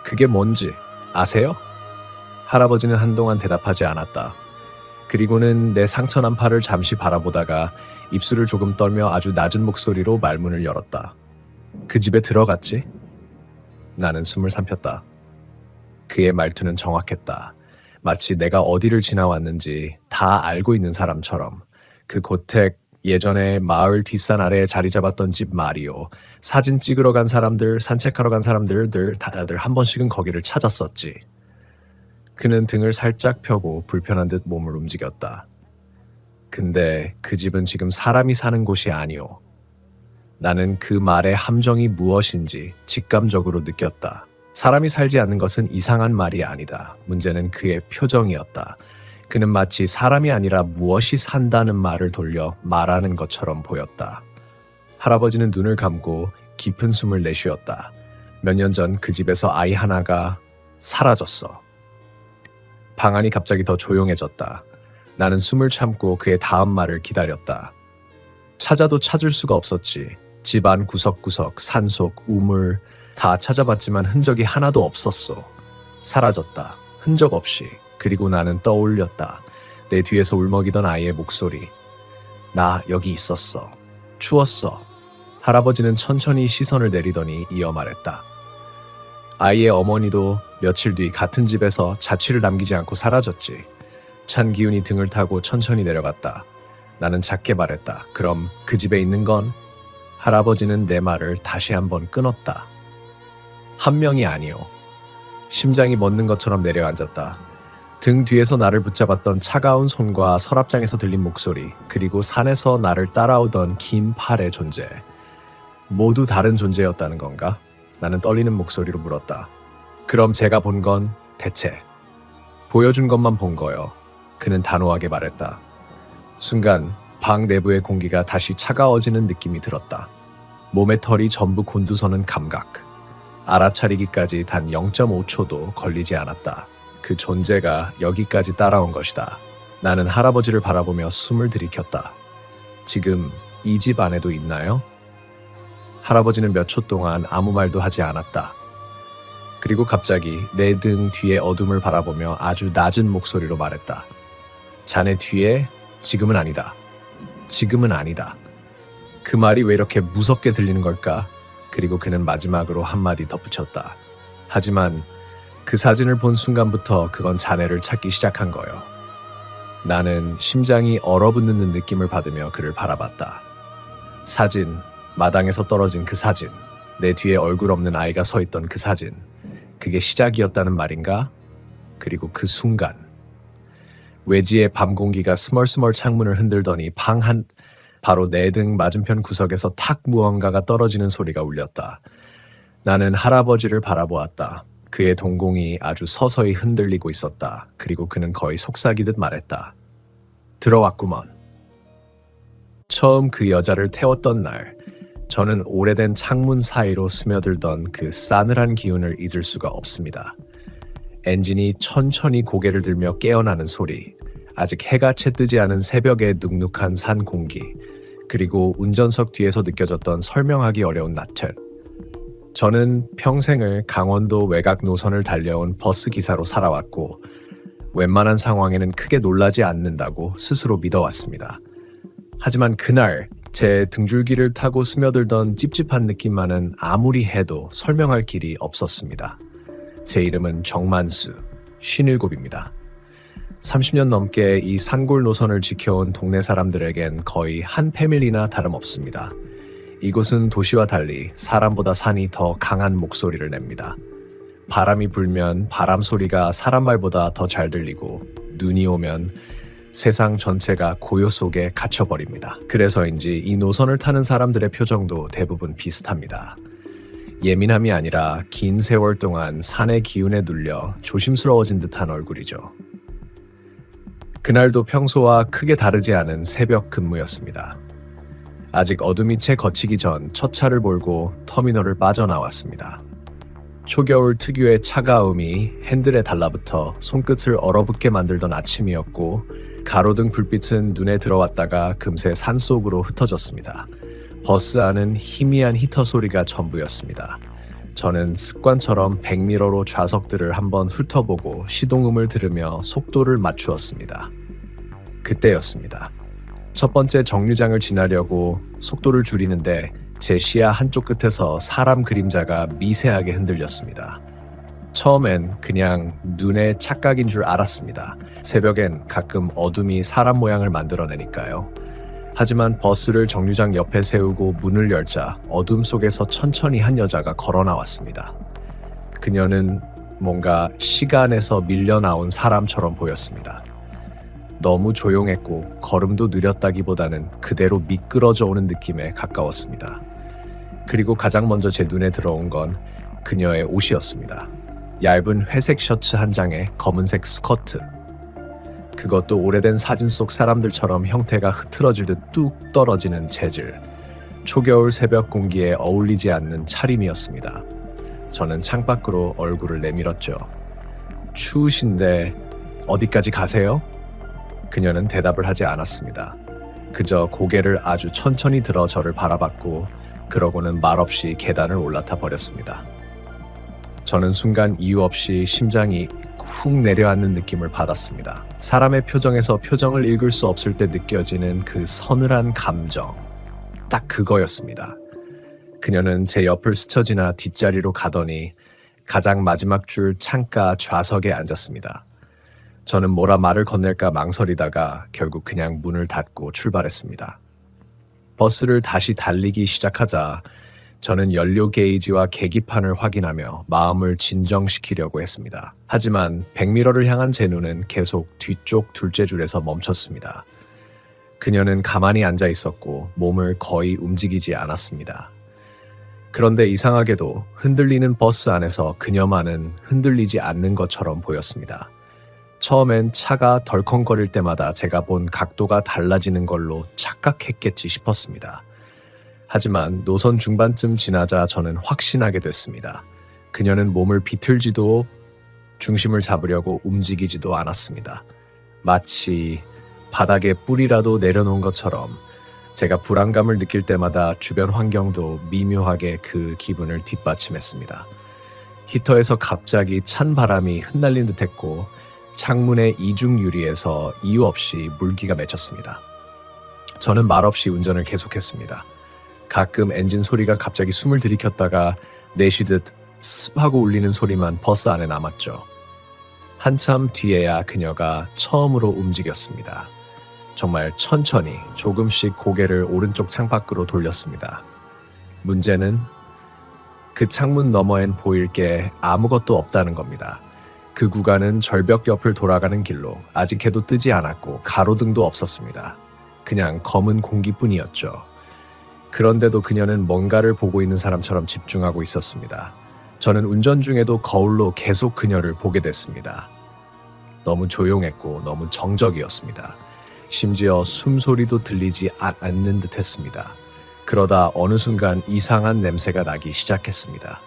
Speaker 1: 그게 뭔지 아세요? 할아버지는 한동안 대답하지 않았다. 그리고는 내 상처난 팔을 잠시 바라보다가 입술을 조금 떨며 아주 낮은 목소리로 말문을 열었다. 그 집에 들어갔지? 나는 숨을 삼켰다. 그의 말투는 정확했다. 마치 내가 어디를 지나왔는지 다 알고 있는 사람처럼. 그 고택, 예전에 마을 뒷산 아래에 자리 잡았던 집 말이요. 사진 찍으러 간 사람들, 산책하러 간 사람들 다들 한 번씩은 거기를 찾았었지. 그는 등을 살짝 펴고 불편한 듯 몸을 움직였다. 근데 그 집은 지금 사람이 사는 곳이 아니오. 나는 그 말의 함정이 무엇인지 직감적으로 느꼈다. 사람이 살지 않는 것은 이상한 말이 아니다. 문제는 그의 표정이었다. 그는 마치 사람이 아니라 무엇이 산다는 말을 돌려 말하는 것처럼 보였다. 할아버지는 눈을 감고 깊은 숨을 내쉬었다. 몇 년 전 그 집에서 아이 하나가 사라졌어. 방 안이 갑자기 더 조용해졌다. 나는 숨을 참고 그의 다음 말을 기다렸다. 찾아도 찾을 수가 없었지. 집안 구석구석, 산속, 우물 다 찾아봤지만 흔적이 하나도 없었어. 사라졌다. 흔적 없이. 그리고 나는 떠올렸다. 내 뒤에서 울먹이던 아이의 목소리. 나 여기 있었어. 추웠어. 할아버지는 천천히 시선을 내리더니 이어 말했다. 아이의 어머니도 며칠 뒤 같은 집에서 자취를 남기지 않고 사라졌지. 찬 기운이 등을 타고 천천히 내려갔다. 나는 작게 말했다. 그럼 그 집에 있는 건? 할아버지는 내 말을 다시 한번 끊었다. 한 명이 아니오. 심장이 멎는 것처럼 내려앉았다. 등 뒤에서 나를 붙잡았던 차가운 손과 서랍장에서 들린 목소리, 그리고 산에서 나를 따라오던 긴 팔의 존재. 모두 다른 존재였다는 건가? 나는 떨리는 목소리로 물었다. 그럼 제가 본 건 대체? 보여준 것만 본 거요. 그는 단호하게 말했다. 순간 방 내부의 공기가 다시 차가워지는 느낌이 들었다. 몸의 털이 전부 곤두서는 감각. 알아차리기까지 단 0.5초도 걸리지 않았다. 그 존재가 여기까지 따라온 것이다. 나는 할아버지를 바라보며 숨을 들이켰다. 지금 이 집 안에도 있나요? 할아버지는 몇 초 동안 아무 말도 하지 않았다. 그리고 갑자기 내 등 뒤의 어둠을 바라보며 아주 낮은 목소리로 말했다. 자네 뒤에 지금은 아니다. 지금은 아니다. 그 말이 왜 이렇게 무섭게 들리는 걸까? 그리고 그는 마지막으로 한마디 덧붙였다. 하지만 그 사진을 본 순간부터 그건 자네를 찾기 시작한 거요. 나는 심장이 얼어붙는 느낌을 받으며 그를 바라봤다. 사진, 마당에서 떨어진 그 사진, 내 뒤에 얼굴 없는 아이가 서 있던 그 사진, 그게 시작이었다는 말인가? 그리고 그 순간 외지의 밤 공기가 스멀스멀 창문을 흔들더니 바로 내 등 맞은편 구석에서 탁 무언가가 떨어지는 소리가 울렸다. 나는 할아버지를 바라보았다. 그의 동공이 아주 서서히 흔들리고 있었다. 그리고 그는 거의 속삭이듯 말했다. 들어왔구먼. 처음 그 여자를 태웠던 날, 저는 오래된 창문 사이로 스며들던 그 싸늘한 기운을 잊을 수가 없습니다. 엔진이 천천히 고개를 들며 깨어나는 소리, 아직 해가 채 뜨지 않은 새벽의 눅눅한 산 공기, 그리고 운전석 뒤에서 느껴졌던 설명하기 어려운 나트. 저는 평생을 강원도 외곽 노선을 달려온 버스 기사로 살아왔고 웬만한 상황에는 크게 놀라지 않는다고 스스로 믿어왔습니다. 하지만 그날 제 등줄기를 타고 스며들던 찝찝한 느낌만은 아무리 해도 설명할 길이 없었습니다. 제 이름은 정만수, 57입니다. 30년 넘게 이 산골 노선을 지켜온 동네 사람들에겐 거의 한 패밀리나 다름없습니다. 이곳은 도시와 달리 사람보다 산이 더 강한 목소리를 냅니다. 바람이 불면 바람 소리가 사람 말보다 더 잘 들리고 눈이 오면 세상 전체가 고요 속에 갇혀버립니다. 그래서인지 이 노선을 타는 사람들의 표정도 대부분 비슷합니다. 예민함이 아니라 긴 세월 동안 산의 기운에 눌려 조심스러워진 듯한 얼굴이죠. 그날도 평소와 크게 다르지 않은 새벽 근무였습니다. 아직 어둠이 채 걷히기 전 첫 차를 몰고 터미널을 빠져나왔습니다. 초겨울 특유의 차가움이 핸들에 달라붙어 손끝을 얼어붙게 만들던 아침이었고 가로등 불빛은 눈에 들어왔다가 금세 산속으로 흩어졌습니다. 버스 안은 희미한 히터 소리가 전부였습니다. 저는 습관처럼 백미러로 좌석들을 한번 훑어보고 시동음을 들으며 속도를 맞추었습니다. 그때였습니다. 첫 번째 정류장을 지나려고 속도를 줄이는데 제 시야 한쪽 끝에서 사람 그림자가 미세하게 흔들렸습니다. 처음엔 그냥 눈의 착각인 줄 알았습니다. 새벽엔 가끔 어둠이 사람 모양을 만들어내니까요. 하지만 버스를 정류장 옆에 세우고 문을 열자 어둠 속에서 천천히 한 여자가 걸어 나왔습니다. 그녀는 뭔가 시간에서 밀려 나온 사람처럼 보였습니다. 너무 조용했고 걸음도 느렸다기보다는 그대로 미끄러져 오는 느낌에 가까웠습니다. 그리고 가장 먼저 제 눈에 들어온 건 그녀의 옷이었습니다. 얇은 회색 셔츠 한 장에 검은색 스커트. 그것도 오래된 사진 속 사람들처럼 형태가 흐트러질 듯 뚝 떨어지는 재질. 초겨울 새벽 공기에 어울리지 않는 차림이었습니다. 저는 창밖으로 얼굴을 내밀었죠. 추우신데 어디까지 가세요? 그녀는 대답을 하지 않았습니다. 그저 고개를 아주 천천히 들어 저를 바라봤고 그러고는 말없이 계단을 올라타 버렸습니다. 저는 순간 이유 없이 심장이 훅 내려앉는 느낌을 받았습니다. 사람의 표정에서 표정을 읽을 수 없을 때 느껴지는 그 서늘한 감정. 딱 그거였습니다. 그녀는 제 옆을 스쳐 지나 뒷자리로 가더니 가장 마지막 줄 창가 좌석에 앉았습니다. 저는 뭐라 말을 건넬까 망설이다가 결국 그냥 문을 닫고 출발했습니다. 버스를 다시 달리기 시작하자 저는 연료 게이지와 계기판을 확인하며 마음을 진정시키려고 했습니다. 하지만 백미러를 향한 제 눈은 계속 뒤쪽 둘째 줄에서 멈췄습니다. 그녀는 가만히 앉아 있었고 몸을 거의 움직이지 않았습니다. 그런데 이상하게도 흔들리는 버스 안에서 그녀만은 흔들리지 않는 것처럼 보였습니다. 처음엔 차가 덜컹거릴 때마다 제가 본 각도가 달라지는 걸로 착각했겠지 싶었습니다. 하지만 노선 중반쯤 지나자 저는 확신하게 됐습니다. 그녀는 몸을 비틀지도 중심을 잡으려고 움직이지도 않았습니다. 마치 바닥에 뿌리라도 내려놓은 것처럼 제가 불안감을 느낄 때마다 주변 환경도 미묘하게 그 기분을 뒷받침했습니다. 히터에서 갑자기 찬 바람이 흩날린 듯했고 창문의 이중 유리에서 이유 없이 물기가 맺혔습니다. 저는 말없이 운전을 계속했습니다. 가끔 엔진 소리가 갑자기 숨을 들이켰다가 내쉬듯 습하고 울리는 소리만 버스 안에 남았죠. 한참 뒤에야 그녀가 처음으로 움직였습니다. 정말 천천히 조금씩 고개를 오른쪽 창밖으로 돌렸습니다. 문제는 그 창문 너머엔 보일 게 아무것도 없다는 겁니다. 그 구간은 절벽 옆을 돌아가는 길로 아직 해도 뜨지 않았고 가로등도 없었습니다. 그냥 검은 공기뿐이었죠. 그런데도 그녀는 뭔가를 보고 있는 사람처럼 집중하고 있었습니다. 저는 운전 중에도 거울로 계속 그녀를 보게 됐습니다. 너무 조용했고 너무 정적이었습니다. 심지어 숨소리도 들리지 않는 듯 했습니다. 그러다 어느 순간 이상한 냄새가 나기 시작했습니다.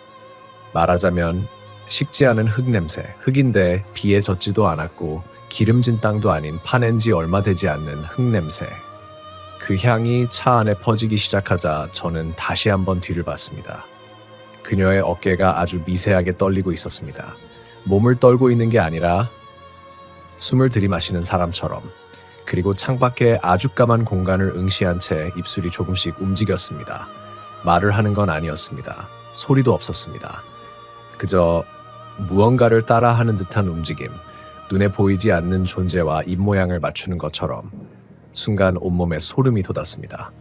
Speaker 1: 말하자면 식지 않은 흙 냄새, 흙인데 비에 젖지도 않았고 기름진 땅도 아닌 파낸 지 얼마 되지 않는 흙 냄새. 그 향이 차 안에 퍼지기 시작하자 저는 다시 한번 뒤를 봤습니다. 그녀의 어깨가 아주 미세하게 떨리고 있었습니다. 몸을 떨고 있는 게 아니라 숨을 들이마시는 사람처럼. 그리고 창밖에 아주 까만 공간을 응시한 채 입술이 조금씩 움직였습니다. 말을 하는 건 아니었습니다. 소리도 없었습니다. 그저 무언가를 따라하는 듯한 움직임, 눈에 보이지 않는 존재와 입모양을 맞추는 것처럼 순간 온몸에 소름이 돋았습니다.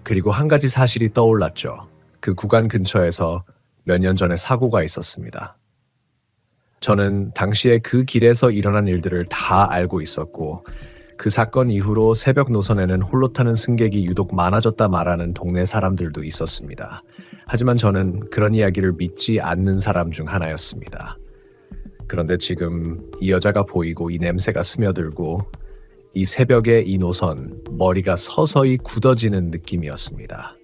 Speaker 1: 그리고 한 가지 사실이 떠올랐죠. 그 구간 근처에서 몇 년 전에 사고가 있었습니다. 저는 당시에 그 길에서 일어난 일들을 다 알고 있었고 그 사건 이후로 새벽 노선에는 홀로 타는 승객이 유독 많아졌다 말하는 동네 사람들도 있었습니다. 하지만 저는 그런 이야기를 믿지 않는 사람 중 하나였습니다. 그런데 지금 이 여자가 보이고 이 냄새가 스며들고 이 새벽의 이 노선, 머리가 서서히 굳어지는 느낌이었습니다.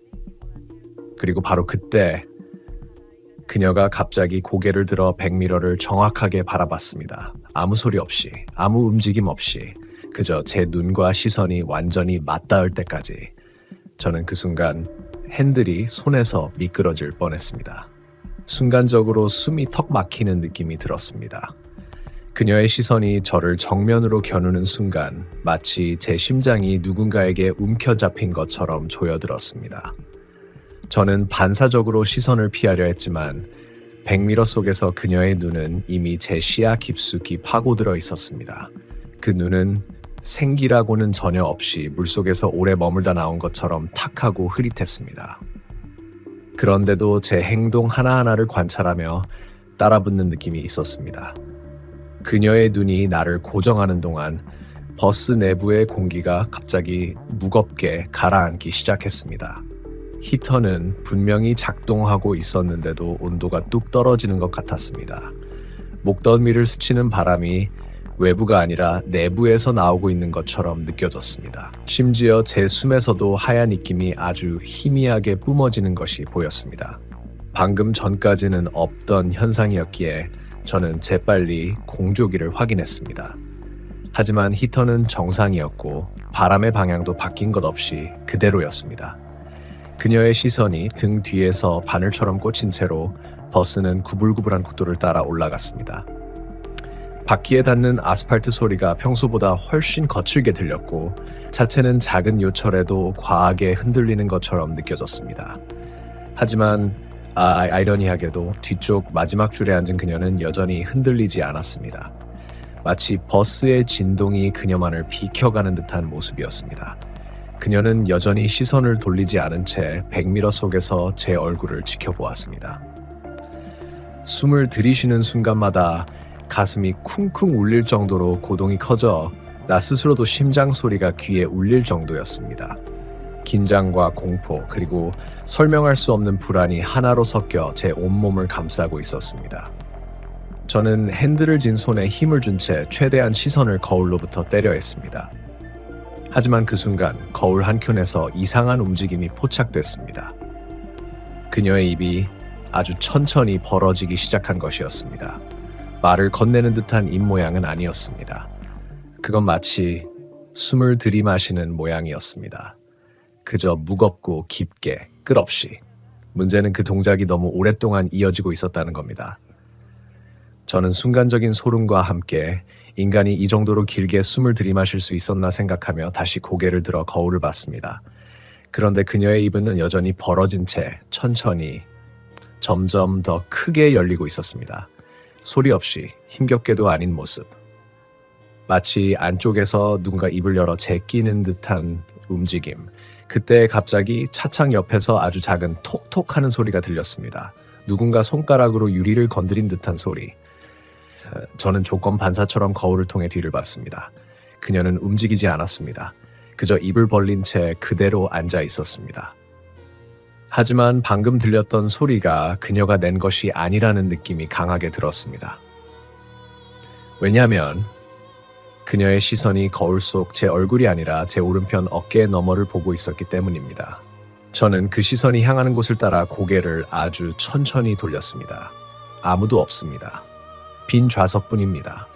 Speaker 1: 그리고 바로 그때 그녀가 갑자기 고개를 들어 백미러를 정확하게 바라봤습니다. 아무 소리 없이, 아무 움직임 없이 그저 제 눈과 시선이 완전히 맞닿을 때까지. 저는 그 순간 핸들이 손에서 미끄러질 뻔했습니다. 순간적으로 숨이 턱 막히는 느낌이 들었습니다. 그녀의 시선이 저를 정면으로 겨누는 순간 마치 제 심장이 누군가에게 움켜잡힌 것처럼 조여들었습니다. 저는 반사적으로 시선을 피하려 했지만 백미러 속에서 그녀의 눈은 이미 제 시야 깊숙이 파고들어 있었습니다. 그 눈은 생기라고는 전혀 없이 물속에서 오래 머물다 나온 것처럼 탁하고 흐릿했습니다. 그런데도 제 행동 하나하나를 관찰하며 따라붙는 느낌이 있었습니다. 그녀의 눈이 나를 고정하는 동안 버스 내부의 공기가 갑자기 무겁게 가라앉기 시작했습니다. 히터는 분명히 작동하고 있었는데도 온도가 뚝 떨어지는 것 같았습니다. 목덜미를 스치는 바람이 외부가 아니라 내부에서 나오고 있는 것처럼 느껴졌습니다. 심지어 제 숨에서도 하얀 입김이 아주 희미하게 뿜어지는 것이 보였습니다. 방금 전까지는 없던 현상이었기에 저는 재빨리 공조기를 확인했습니다. 하지만 히터는 정상이었고 바람의 방향도 바뀐 것 없이 그대로였습니다. 그녀의 시선이 등 뒤에서 바늘처럼 꽂힌 채로 버스는 구불구불한 국도를 따라 올라갔습니다. 바퀴에 닿는 아스팔트 소리가 평소보다 훨씬 거칠게 들렸고 차체는 작은 요철에도 과하게 흔들리는 것처럼 느껴졌습니다. 하지만 아이러니하게도 뒤쪽 마지막 줄에 앉은 그녀는 여전히 흔들리지 않았습니다. 마치 버스의 진동이 그녀만을 비켜가는 듯한 모습이었습니다. 그녀는 여전히 시선을 돌리지 않은 채 백미러 속에서 제 얼굴을 지켜보았습니다. 숨을 들이쉬는 순간마다 가슴이 쿵쿵 울릴 정도로 고동이 커져 나 스스로도 심장 소리가 귀에 울릴 정도였습니다. 긴장과 공포 그리고 설명할 수 없는 불안이 하나로 섞여 제 온몸을 감싸고 있었습니다. 저는 핸들을 쥔 손에 힘을 준 채 최대한 시선을 거울로부터 떼려 했습니다. 하지만 그 순간 거울 한켠에서 이상한 움직임이 포착됐습니다. 그녀의 입이 아주 천천히 벌어지기 시작한 것이었습니다. 말을 건네는 듯한 입 모양은 아니었습니다. 그건 마치 숨을 들이마시는 모양이었습니다. 그저 무겁고 깊게, 끝없이. 문제는 그 동작이 너무 오랫동안 이어지고 있었다는 겁니다. 저는 순간적인 소름과 함께 인간이 이 정도로 길게 숨을 들이마실 수 있었나 생각하며 다시 고개를 들어 거울을 봤습니다. 그런데 그녀의 입은 여전히 벌어진 채 천천히 점점 더 크게 열리고 있었습니다. 소리 없이 힘겹게도 아닌 모습. 마치 안쪽에서 누군가 입을 열어 제끼는 듯한 움직임. 그때 갑자기 차창 옆에서 아주 작은 톡톡 하는 소리가 들렸습니다. 누군가 손가락으로 유리를 건드린 듯한 소리. 저는 조건 반사처럼 거울을 통해 뒤를 봤습니다. 그녀는 움직이지 않았습니다. 그저 입을 벌린 채 그대로 앉아 있었습니다. 하지만 방금 들렸던 소리가 그녀가 낸 것이 아니라는 느낌이 강하게 들었습니다. 왜냐하면 그녀의 시선이 거울 속 제 얼굴이 아니라 제 오른편 어깨 너머를 보고 있었기 때문입니다. 저는 그 시선이 향하는 곳을 따라 고개를 아주 천천히 돌렸습니다. 아무도 없습니다. 빈 좌석뿐입니다.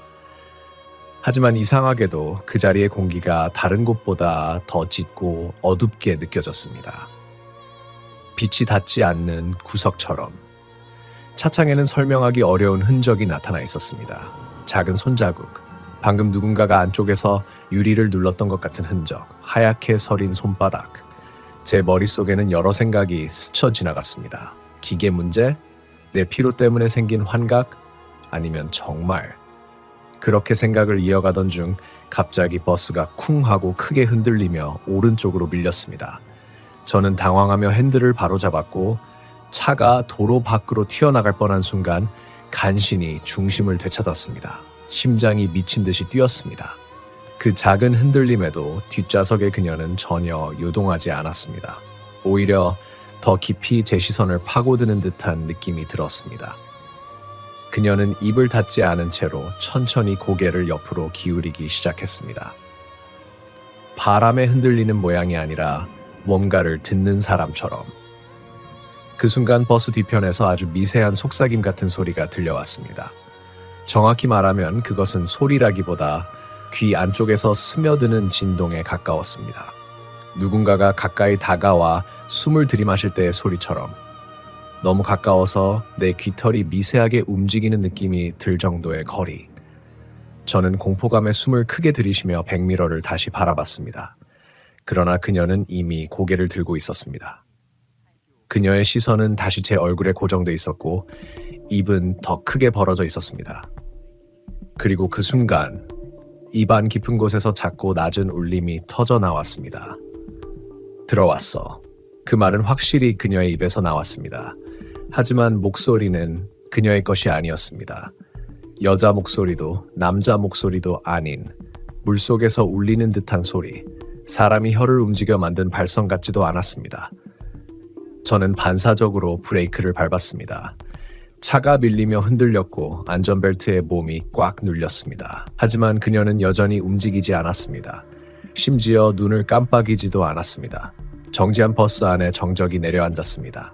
Speaker 1: 하지만 이상하게도 그 자리의 공기가 다른 곳보다 더 짙고 어둡게 느껴졌습니다. 빛이 닿지 않는 구석처럼 차창에는 설명하기 어려운 흔적이 나타나 있었습니다. 작은 손자국, 방금 누군가가 안쪽에서 유리를 눌렀던 것 같은 흔적, 하얗게 서린 손바닥. 제 머릿속에는 여러 생각이 스쳐 지나갔습니다. 기계 문제? 내 피로 때문에 생긴 환각? 아니면 정말? 그렇게 생각을 이어가던 중 갑자기 버스가 쿵 하고 크게 흔들리며 오른쪽으로 밀렸습니다. 저는 당황하며 핸들을 바로잡았고 차가 도로 밖으로 튀어나갈 뻔한 순간 간신히 중심을 되찾았습니다. 심장이 미친 듯이 뛰었습니다. 그 작은 흔들림에도 뒷좌석의 그녀는 전혀 요동하지 않았습니다. 오히려 더 깊이 제 시선을 파고드는 듯한 느낌이 들었습니다. 그녀는 입을 닫지 않은 채로 천천히 고개를 옆으로 기울이기 시작했습니다. 바람에 흔들리는 모양이 아니라 뭔가를 듣는 사람처럼. 그 순간 버스 뒤편에서 아주 미세한 속삭임 같은 소리가 들려왔습니다. 정확히 말하면 그것은 소리라기보다 귀 안쪽에서 스며드는 진동에 가까웠습니다. 누군가가 가까이 다가와 숨을 들이마실 때의 소리처럼 너무 가까워서 내 귀털이 미세하게 움직이는 느낌이 들 정도의 거리. 저는 공포감에 숨을 크게 들이쉬며 백미러를 다시 바라봤습니다. 그러나 그녀는 이미 고개를 들고 있었습니다. 그녀의 시선은 다시 제 얼굴에 고정돼 있었고 입은 더 크게 벌어져 있었습니다. 그리고 그 순간 입안 깊은 곳에서 작고 낮은 울림이 터져 나왔습니다. 들어왔어. 그 말은 확실히 그녀의 입에서 나왔습니다. 하지만 목소리는 그녀의 것이 아니었습니다. 여자 목소리도 남자 목소리도 아닌 물속에서 울리는 듯한 소리, 사람이 혀를 움직여 만든 발성 같지도 않았습니다. 저는 반사적으로 브레이크를 밟았습니다. 차가 밀리며 흔들렸고 안전벨트에 몸이 꽉 눌렸습니다. 하지만 그녀는 여전히 움직이지 않았습니다. 심지어 눈을 깜빡이지도 않았습니다. 정지한 버스 안에 정적이 내려앉았습니다.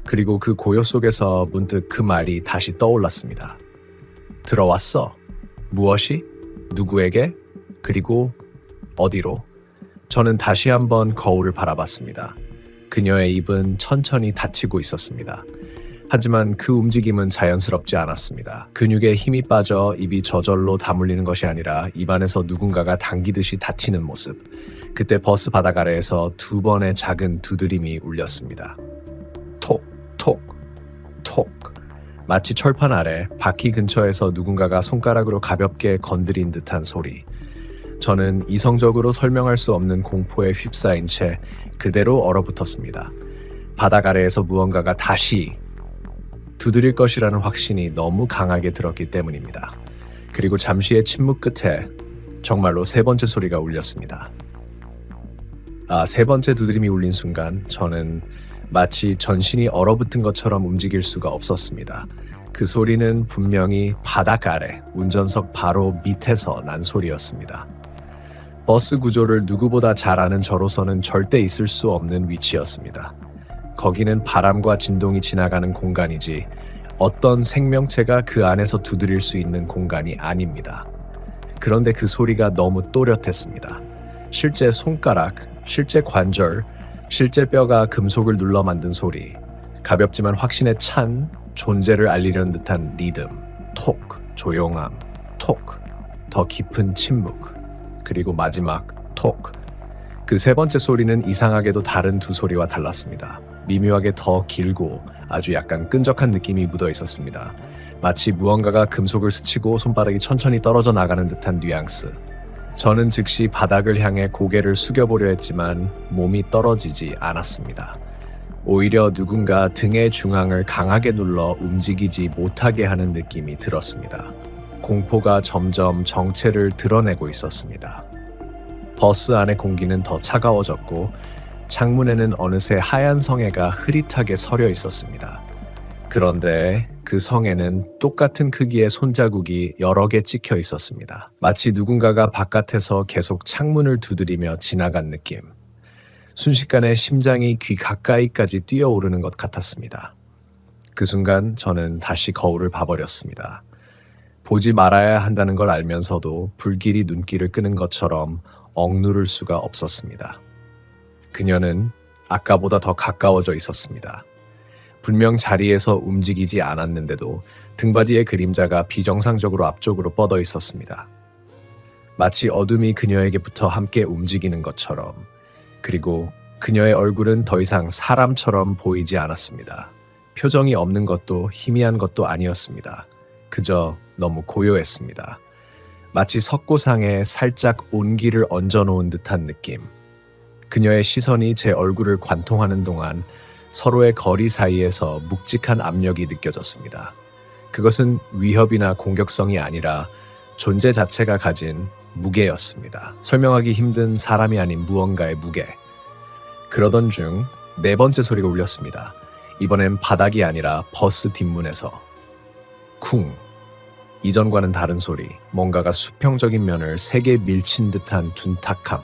Speaker 1: 그리고 그 고요 속에서 문득 그 말이 다시 떠올랐습니다. 들어왔어. 무엇이? 누구에게? 그리고 어디로? 저는 다시 한번 거울을 바라봤습니다. 그녀의 입은 천천히 닫히고 있었습니다. 하지만 그 움직임은 자연스럽지 않았습니다. 근육에 힘이 빠져 입이 저절로 다물리는 것이 아니라 입안에서 누군가가 당기듯이 닫히는 모습. 그때 버스 바닥 아래에서 두 번의 작은 두드림이 울렸습니다. 톡, 톡, 톡. 마치 철판 아래 바퀴 근처에서 누군가가 손가락으로 가볍게 건드린 듯한 소리. 저는 이성적으로 설명할 수 없는 공포에 휩싸인 채 그대로 얼어붙었습니다. 바닥 아래에서 무언가가 다시 두드릴 것이라는 확신이 너무 강하게 들었기 때문입니다. 그리고 잠시의 침묵 끝에 정말로 세 번째 소리가 울렸습니다. 세 번째 두드림이 울린 순간 저는 마치 전신이 얼어붙은 것처럼 움직일 수가 없었습니다. 그 소리는 분명히 바닥 아래 운전석 바로 밑에서 난 소리였습니다. 버스 구조를 누구보다 잘 아는 저로서는 절대 있을 수 없는 위치였습니다. 거기는 바람과 진동이 지나가는 공간이지 어떤 생명체가 그 안에서 두드릴 수 있는 공간이 아닙니다. 그런데 그 소리가 너무 또렷했습니다. 실제 손가락, 실제 관절, 실제 뼈가 금속을 눌러 만든 소리, 가볍지만 확신에 찬 존재를 알리려는 듯한 리듬, 톡, 조용함, 톡, 더 깊은 침묵, 그리고 마지막 톡. 그 세 번째 소리는 이상하게도 다른 두 소리와 달랐습니다. 미묘하게 더 길고 아주 약간 끈적한 느낌이 묻어 있었습니다. 마치 무언가가 금속을 스치고 손바닥이 천천히 떨어져 나가는 듯한 뉘앙스. 저는 즉시 바닥을 향해 고개를 숙여보려 했지만 몸이 떨어지지 않았습니다. 오히려 누군가 등의 중앙을 강하게 눌러 움직이지 못하게 하는 느낌이 들었습니다. 공포가 점점 정체를 드러내고 있었습니다. 버스 안의 공기는 더 차가워졌고 창문에는 어느새 하얀 성에가 흐릿하게 서려 있었습니다. 그런데 그 성에는 똑같은 크기의 손자국이 여러 개 찍혀 있었습니다. 마치 누군가가 바깥에서 계속 창문을 두드리며 지나간 느낌. 순식간에 심장이 귀 가까이까지 뛰어오르는 것 같았습니다. 그 순간 저는 다시 거울을 봐버렸습니다. 보지 말아야 한다는 걸 알면서도 불길이 눈길을 끄는 것처럼 억누를 수가 없었습니다. 그녀는 아까보다 더 가까워져 있었습니다. 분명 자리에서 움직이지 않았는데도 등받이의 그림자가 비정상적으로 앞쪽으로 뻗어 있었습니다. 마치 어둠이 그녀에게부터 함께 움직이는 것처럼. 그리고 그녀의 얼굴은 더 이상 사람처럼 보이지 않았습니다. 표정이 없는 것도 희미한 것도 아니었습니다. 그저 너무 고요했습니다. 마치 석고상에 살짝 온기를 얹어놓은 듯한 느낌. 그녀의 시선이 제 얼굴을 관통하는 동안 서로의 거리 사이에서 묵직한 압력이 느껴졌습니다. 그것은 위협이나 공격성이 아니라 존재 자체가 가진 무게였습니다. 설명하기 힘든 사람이 아닌 무언가의 무게. 그러던 중 네 번째 소리가 울렸습니다. 이번엔 바닥이 아니라 버스 뒷문에서. 쿵. 이전과는 다른 소리. 뭔가가 수평적인 면을 세게 밀친 듯한 둔탁함.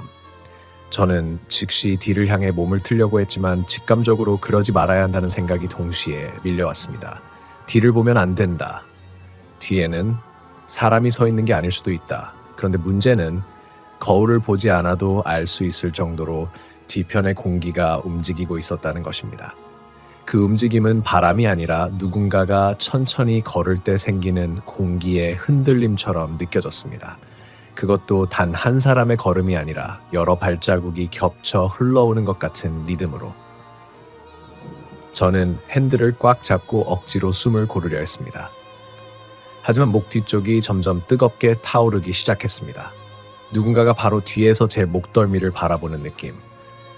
Speaker 1: 저는 즉시 뒤를 향해 몸을 틀려고 했지만 직감적으로 그러지 말아야 한다는 생각이 동시에 밀려왔습니다. 뒤를 보면 안 된다. 뒤에는 사람이 서 있는 게 아닐 수도 있다. 그런데 문제는 거울을 보지 않아도 알 수 있을 정도로 뒤편의 공기가 움직이고 있었다는 것입니다. 그 움직임은 바람이 아니라 누군가가 천천히 걸을 때 생기는 공기의 흔들림처럼 느껴졌습니다. 그것도 단 한 사람의 걸음이 아니라 여러 발자국이 겹쳐 흘러오는 것 같은 리듬으로. 저는 핸들을 꽉 잡고 억지로 숨을 고르려 했습니다. 하지만 목 뒤쪽이 점점 뜨겁게 타오르기 시작했습니다. 누군가가 바로 뒤에서 제 목덜미를 바라보는 느낌.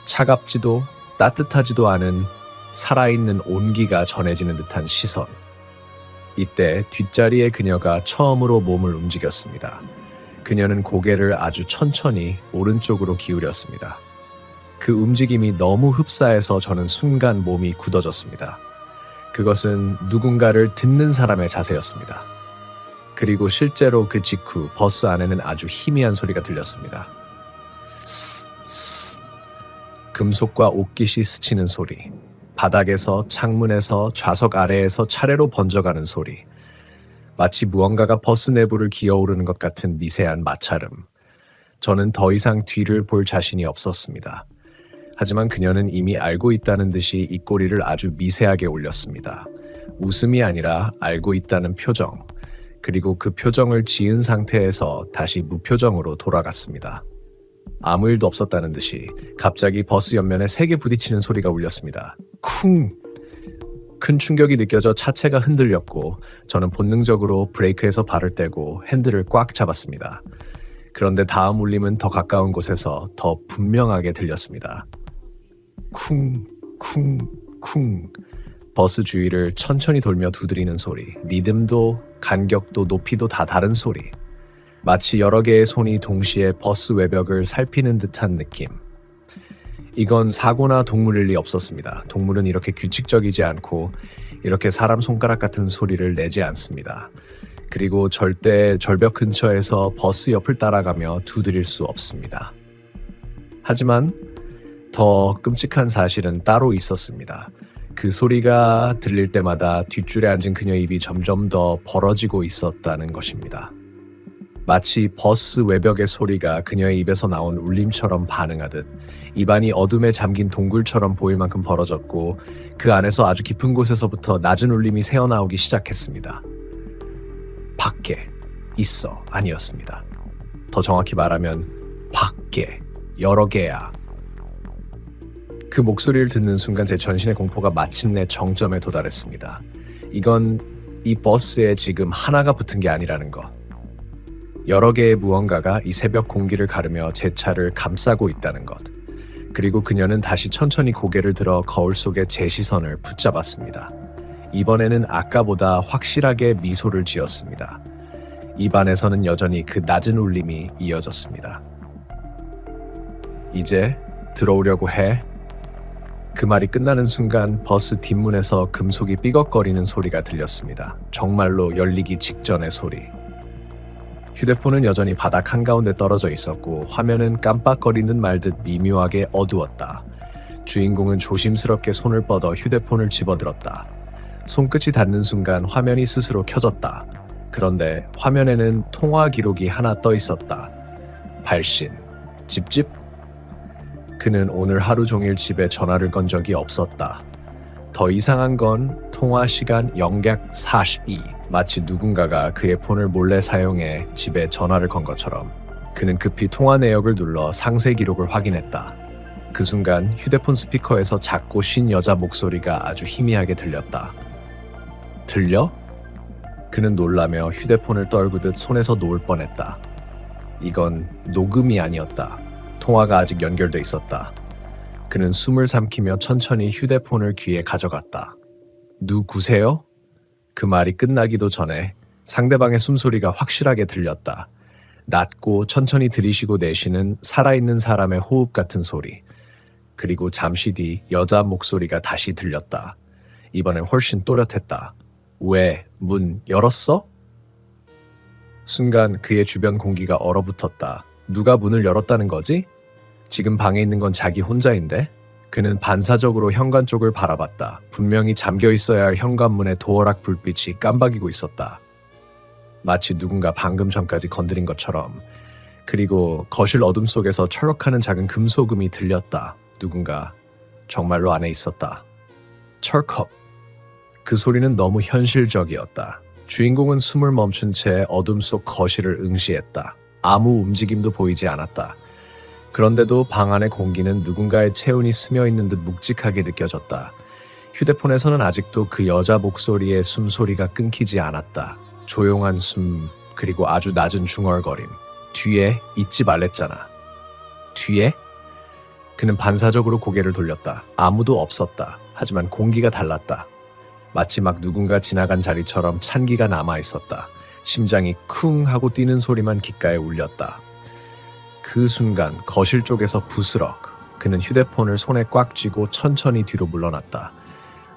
Speaker 1: 차갑지도 따뜻하지도 않은 살아있는 온기가 전해지는 듯한 시선. 이때 뒷자리의 그녀가 처음으로 몸을 움직였습니다. 그녀는 고개를 아주 천천히 오른쪽으로 기울였습니다. 그 움직임이 너무 흡사해서 저는 순간 몸이 굳어졌습니다. 그것은 누군가를 듣는 사람의 자세였습니다. 그리고 실제로 그 직후 버스 안에는 아주 희미한 소리가 들렸습니다. 스스스. 금속과 옷깃이 스치는 소리. 바닥에서, 창문에서, 좌석 아래에서 차례로 번져가는 소리. 마치 무언가가 버스 내부를 기어오르는 것 같은 미세한 마찰음. 저는 더 이상 뒤를 볼 자신이 없었습니다. 하지만 그녀는 이미 알고 있다는 듯이 입꼬리를 아주 미세하게 올렸습니다. 웃음이 아니라 알고 있다는 표정. 그리고 그 표정을 지은 상태에서 다시 무표정으로 돌아갔습니다. 아무 일도 없었다는 듯이 갑자기 버스 옆면에 세게 부딪히는 소리가 울렸습니다. 쿵! 큰 충격이 느껴져 차체가 흔들렸고 저는 본능적으로 브레이크에서 발을 떼고 핸들을 꽉 잡았습니다. 그런데 다음 울림은 더 가까운 곳에서 더 분명하게 들렸습니다. 쿵, 쿵, 쿵. 버스 주위를 천천히 돌며 두드리는 소리. 리듬도 간격도 높이도 다 다른 소리. 마치 여러 개의 손이 동시에 버스 외벽을 살피는 듯한 느낌. 이건 사고나 동물일 리 없었습니다. 동물은 이렇게 규칙적이지 않고 이렇게 사람 손가락 같은 소리를 내지 않습니다. 그리고 절대 절벽 근처에서 버스 옆을 따라가며 두드릴 수 없습니다. 하지만 더 끔찍한 사실은 따로 있었습니다. 그 소리가 들릴 때마다 뒷줄에 앉은 그녀의 입이 점점 더 벌어지고 있었다는 것입니다. 마치 버스 외벽의 소리가 그녀의 입에서 나온 울림처럼 반응하듯 입안이 어둠에 잠긴 동굴처럼 보일 만큼 벌어졌고 그 안에서 아주 깊은 곳에서부터 낮은 울림이 새어나오기 시작했습니다. 밖에 있어 아니었습니다. 더 정확히 말하면 밖에 여러 개야. 그 목소리를 듣는 순간 제 전신의 공포가 마침내 정점에 도달했습니다. 이건 이 버스에 지금 하나가 붙은 게 아니라는 것. 여러 개의 무언가가 이 새벽 공기를 가르며 제 차를 감싸고 있다는 것. 그리고 그녀는 다시 천천히 고개를 들어 거울 속에 제 시선을 붙잡았습니다. 이번에는 아까보다 확실하게 미소를 지었습니다. 입안에서는 여전히 그 낮은 울림이 이어졌습니다. 이제 들어오려고 해? 그 말이 끝나는 순간 버스 뒷문에서 금속이 삐걱거리는 소리가 들렸습니다. 정말로 열리기 직전의 소리. 휴대폰은 여전히 바닥 한가운데 떨어져 있었고 화면은 깜빡거리는 말듯 미묘하게 어두웠다. 주인공은 조심스럽게 손을 뻗어 휴대폰을 집어들었다. 손끝이 닿는 순간 화면이 스스로 켜졌다. 그런데 화면에는 통화 기록이 하나 떠 있었다. 발신. 찝찝. 그는 오늘 하루 종일 집에 전화를 건 적이 없었다. 더 이상한 건 통화 시간 영약 42. 마치 누군가가 그의 폰을 몰래 사용해 집에 전화를 건 것처럼. 그는 급히 통화 내역을 눌러 상세 기록을 확인했다. 그 순간 휴대폰 스피커에서 작고 쉰 여자 목소리가 아주 희미하게 들렸다. 들려? 그는 놀라며 휴대폰을 떨구듯 손에서 놓을 뻔했다. 이건 녹음이 아니었다. 통화가 아직 연결돼 있었다. 그는 숨을 삼키며 천천히 휴대폰을 귀에 가져갔다. 누구세요? 그 말이 끝나기도 전에 상대방의 숨소리가 확실하게 들렸다. 낮고 천천히 들이쉬고 내쉬는 살아있는 사람의 호흡 같은 소리. 그리고 잠시 뒤 여자 목소리가 다시 들렸다. 이번엔 훨씬 또렷했다. 왜? 문 열었어? 순간 그의 주변 공기가 얼어붙었다. 누가 문을 열었다는 거지? 지금 방에 있는 건 자기 혼자인데? 그는 반사적으로 현관 쪽을 바라봤다. 분명히 잠겨 있어야 할 현관문의 도어락 불빛이 깜박이고 있었다. 마치 누군가 방금 전까지 건드린 것처럼. 그리고 거실 어둠 속에서 철럭하는 작은 금소금이 들렸다. 누군가 정말로 안에 있었다. 철컥. 그 소리는 너무 현실적이었다. 주인공은 숨을 멈춘 채 어둠 속 거실을 응시했다. 아무 움직임도 보이지 않았다. 그런데도 방 안의 공기는 누군가의 체온이 스며 있는 듯 묵직하게 느껴졌다. 휴대폰에서는 아직도 그 여자 목소리의 숨소리가 끊기지 않았다. 조용한 숨, 그리고 아주 낮은 중얼거림. 뒤에 잊지 말랬잖아. 뒤에? 그는 반사적으로 고개를 돌렸다. 아무도 없었다. 하지만 공기가 달랐다. 마치 막 누군가 지나간 자리처럼 찬기가 남아있었다. 심장이 쿵 하고 뛰는 소리만 귓가에 울렸다. 그 순간 거실 쪽에서 부스럭. 그는 휴대폰을 손에 꽉 쥐고 천천히 뒤로 물러났다.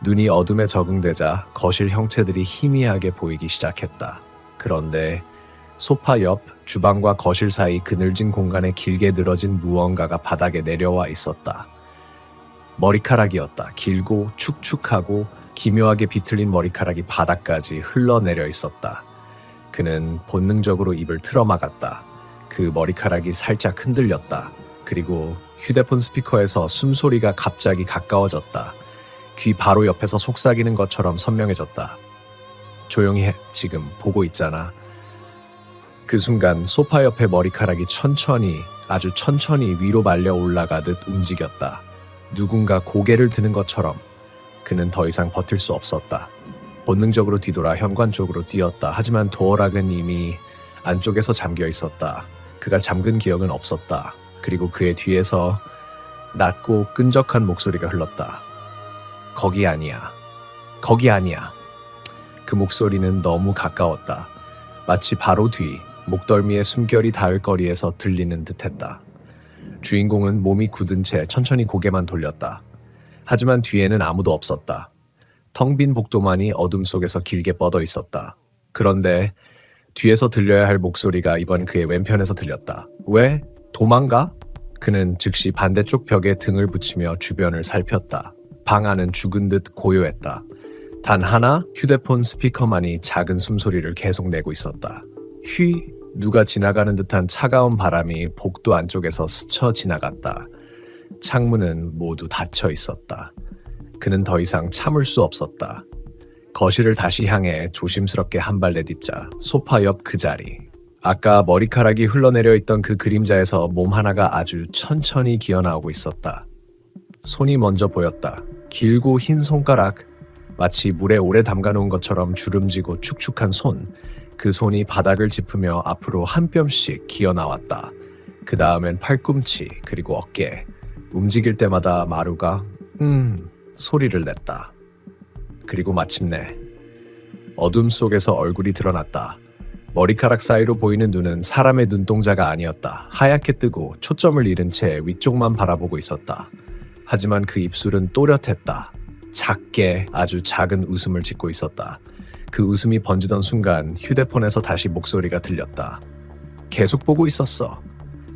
Speaker 1: 눈이 어둠에 적응되자 거실 형체들이 희미하게 보이기 시작했다. 그런데 소파 옆 주방과 거실 사이 그늘진 공간에 길게 늘어진 무언가가 바닥에 내려와 있었다. 머리카락이었다. 길고 축축하고 기묘하게 비틀린 머리카락이 바닥까지 흘러내려 있었다. 그는 본능적으로 입을 틀어막았다. 그 머리카락이 살짝 흔들렸다. 그리고 휴대폰 스피커에서 숨소리가 갑자기 가까워졌다. 귀 바로 옆에서 속삭이는 것처럼 선명해졌다. 조용히 해. 지금 보고 있잖아. 그 순간 소파 옆에 머리카락이 천천히, 아주 천천히 위로 말려 올라가듯 움직였다. 누군가 고개를 드는 것처럼. 그는 더 이상 버틸 수 없었다. 본능적으로 뒤돌아 현관 쪽으로 뛰었다. 하지만 도어락은 이미 안쪽에서 잠겨 있었다. 그가 잠근 기억은 없었다. 그리고 그의 뒤에서 낮고 끈적한 목소리가 흘렀다. 거기 아니야. 거기 아니야. 그 목소리는 너무 가까웠다. 마치 바로 뒤, 목덜미의 숨결이 닿을 거리에서 들리는 듯했다. 주인공은 몸이 굳은 채 천천히 고개만 돌렸다. 하지만 뒤에는 아무도 없었다. 텅 빈 복도만이 어둠 속에서 길게 뻗어 있었다. 그런데 뒤에서 들려야 할 목소리가 이번 그의 왼편에서 들렸다. 왜? 도망가? 그는 즉시 반대쪽 벽에 등을 붙이며 주변을 살폈다. 방 안은 죽은 듯 고요했다. 단 하나 휴대폰 스피커만이 작은 숨소리를 계속 내고 있었다. 휘, 누가 지나가는 듯한 차가운 바람이 복도 안쪽에서 스쳐 지나갔다. 창문은 모두 닫혀 있었다. 그는 더 이상 참을 수 없었다. 거실을 다시 향해 조심스럽게 한 발 내딛자 소파 옆 그 자리. 아까 머리카락이 흘러내려 있던 그 그림자에서 몸 하나가 아주 천천히 기어나오고 있었다. 손이 먼저 보였다. 길고 흰 손가락. 마치 물에 오래 담가놓은 것처럼 주름지고 축축한 손. 그 손이 바닥을 짚으며 앞으로 한 뼘씩 기어나왔다. 그 다음엔 팔꿈치, 그리고 어깨. 움직일 때마다 마루가 소리를 냈다. 그리고 마침내 어둠 속에서 얼굴이 드러났다. 머리카락 사이로 보이는 눈은 사람의 눈동자가 아니었다. 하얗게 뜨고 초점을 잃은 채 위쪽만 바라보고 있었다. 하지만 그 입술은 또렷했다. 작게 아주 작은 웃음을 짓고 있었다. 그 웃음이 번지던 순간 휴대폰에서 다시 목소리가 들렸다. 계속 보고 있었어.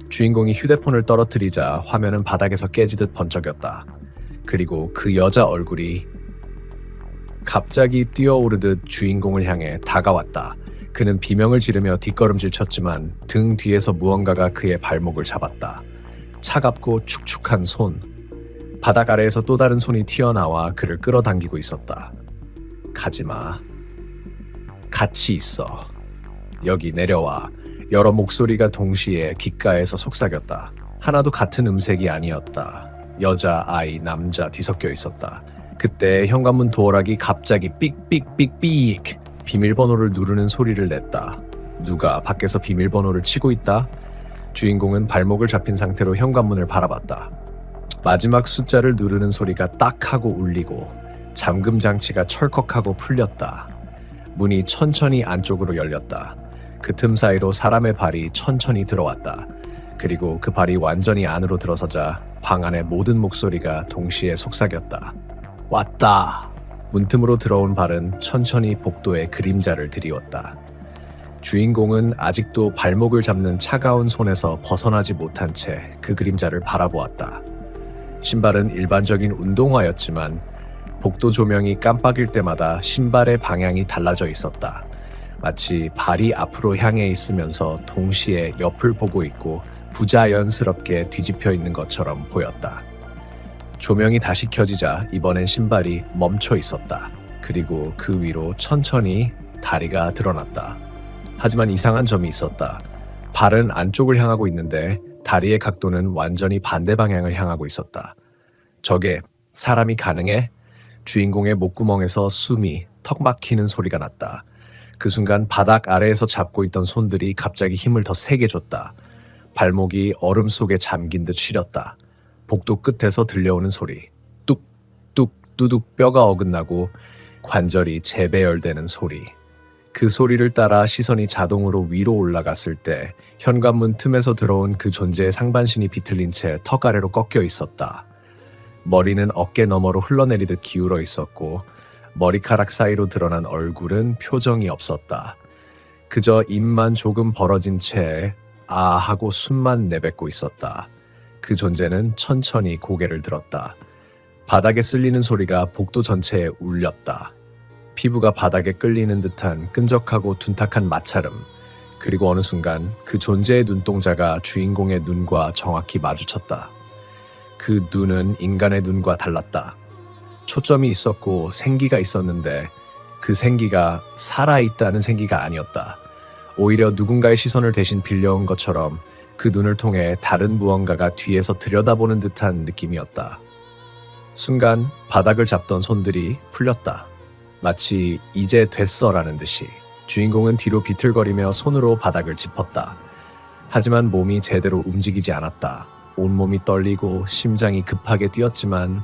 Speaker 1: 주인공이 휴대폰을 떨어뜨리자 화면은 바닥에서 깨지듯 번쩍였다. 그리고 그 여자 얼굴이 갑자기 뛰어오르듯 주인공을 향해 다가왔다. 그는 비명을 지르며 뒷걸음질 쳤지만 등 뒤에서 무언가가 그의 발목을 잡았다. 차갑고 축축한 손. 바닥 아래에서 또 다른 손이 튀어나와 그를 끌어당기고 있었다. 가지마. 같이 있어. 여기 내려와. 여러 목소리가 동시에 귓가에서 속삭였다. 하나도 같은 음색이 아니었다. 여자, 아이, 남자 뒤섞여 있었다. 그때 현관문 도어락이 갑자기 삑삑삑삑 비밀번호를 누르는 소리를 냈다. 누가 밖에서 비밀번호를 치고 있다? 주인공은 발목을 잡힌 상태로 현관문을 바라봤다. 마지막 숫자를 누르는 소리가 딱 하고 울리고 잠금 장치가 철컥하고 풀렸다. 문이 천천히 안쪽으로 열렸다. 그 틈 사이로 사람의 발이 천천히 들어왔다. 그리고 그 발이 완전히 안으로 들어서자 방 안의 모든 목소리가 동시에 속삭였다. 왔다. 문틈으로 들어온 발은 천천히 복도의 그림자를 드리웠다. 주인공은 아직도 발목을 잡는 차가운 손에서 벗어나지 못한 채 그 그림자를 바라보았다. 신발은 일반적인 운동화였지만 복도 조명이 깜빡일 때마다 신발의 방향이 달라져 있었다. 마치 발이 앞으로 향해 있으면서 동시에 옆을 보고 있고 부자연스럽게 뒤집혀 있는 것처럼 보였다. 조명이 다시 켜지자 이번엔 신발이 멈춰 있었다. 그리고 그 위로 천천히 다리가 드러났다. 하지만 이상한 점이 있었다. 발은 안쪽을 향하고 있는데 다리의 각도는 완전히 반대 방향을 향하고 있었다. 저게 사람이 가능해? 주인공의 목구멍에서 숨이 턱 막히는 소리가 났다. 그 순간 바닥 아래에서 잡고 있던 손들이 갑자기 힘을 더 세게 줬다. 발목이 얼음 속에 잠긴 듯 시렸다. 복도 끝에서 들려오는 소리. 뚝뚝 뚜둑 뼈가 어긋나고 관절이 재배열되는 소리. 그 소리를 따라 시선이 자동으로 위로 올라갔을 때 현관문 틈에서 들어온 그 존재의 상반신이 비틀린 채 턱 아래로 꺾여 있었다. 머리는 어깨 너머로 흘러내리듯 기울어 있었고 머리카락 사이로 드러난 얼굴은 표정이 없었다. 그저 입만 조금 벌어진 채 아 하고 숨만 내뱉고 있었다. 그 존재는 천천히 고개를 들었다. 바닥에 쓸리는 소리가 복도 전체에 울렸다. 피부가 바닥에 끌리는 듯한 끈적하고 둔탁한 마찰음. 그리고 어느 순간 그 존재의 눈동자가 주인공의 눈과 정확히 마주쳤다. 그 눈은 인간의 눈과 달랐다. 초점이 있었고 생기가 있었는데 그 생기가 살아있다는 생기가 아니었다. 오히려 누군가의 시선을 대신 빌려온 것처럼 그 눈을 통해 다른 무언가가 뒤에서 들여다보는 듯한 느낌이었다. 순간 바닥을 잡던 손들이 풀렸다. 마치 이제 됐어라는 듯이 주인공은 뒤로 비틀거리며 손으로 바닥을 짚었다. 하지만 몸이 제대로 움직이지 않았다. 온몸이 떨리고 심장이 급하게 뛰었지만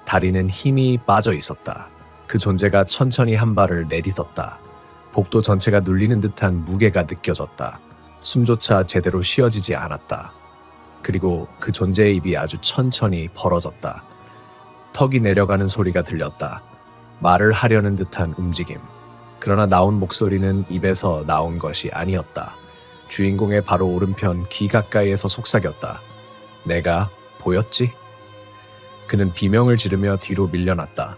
Speaker 1: 다리는 힘이 빠져 있었다. 그 존재가 천천히 한 발을 내딛었다. 복도 전체가 눌리는 듯한 무게가 느껴졌다. 숨조차 제대로 쉬어지지 않았다. 그리고 그 존재의 입이 아주 천천히 벌어졌다. 턱이 내려가는 소리가 들렸다. 말을 하려는 듯한 움직임. 그러나 나온 목소리는 입에서 나온 것이 아니었다. 주인공의 바로 오른편 귀 가까이에서 속삭였다. 내가 보였지? 그는 비명을 지르며 뒤로 밀려났다.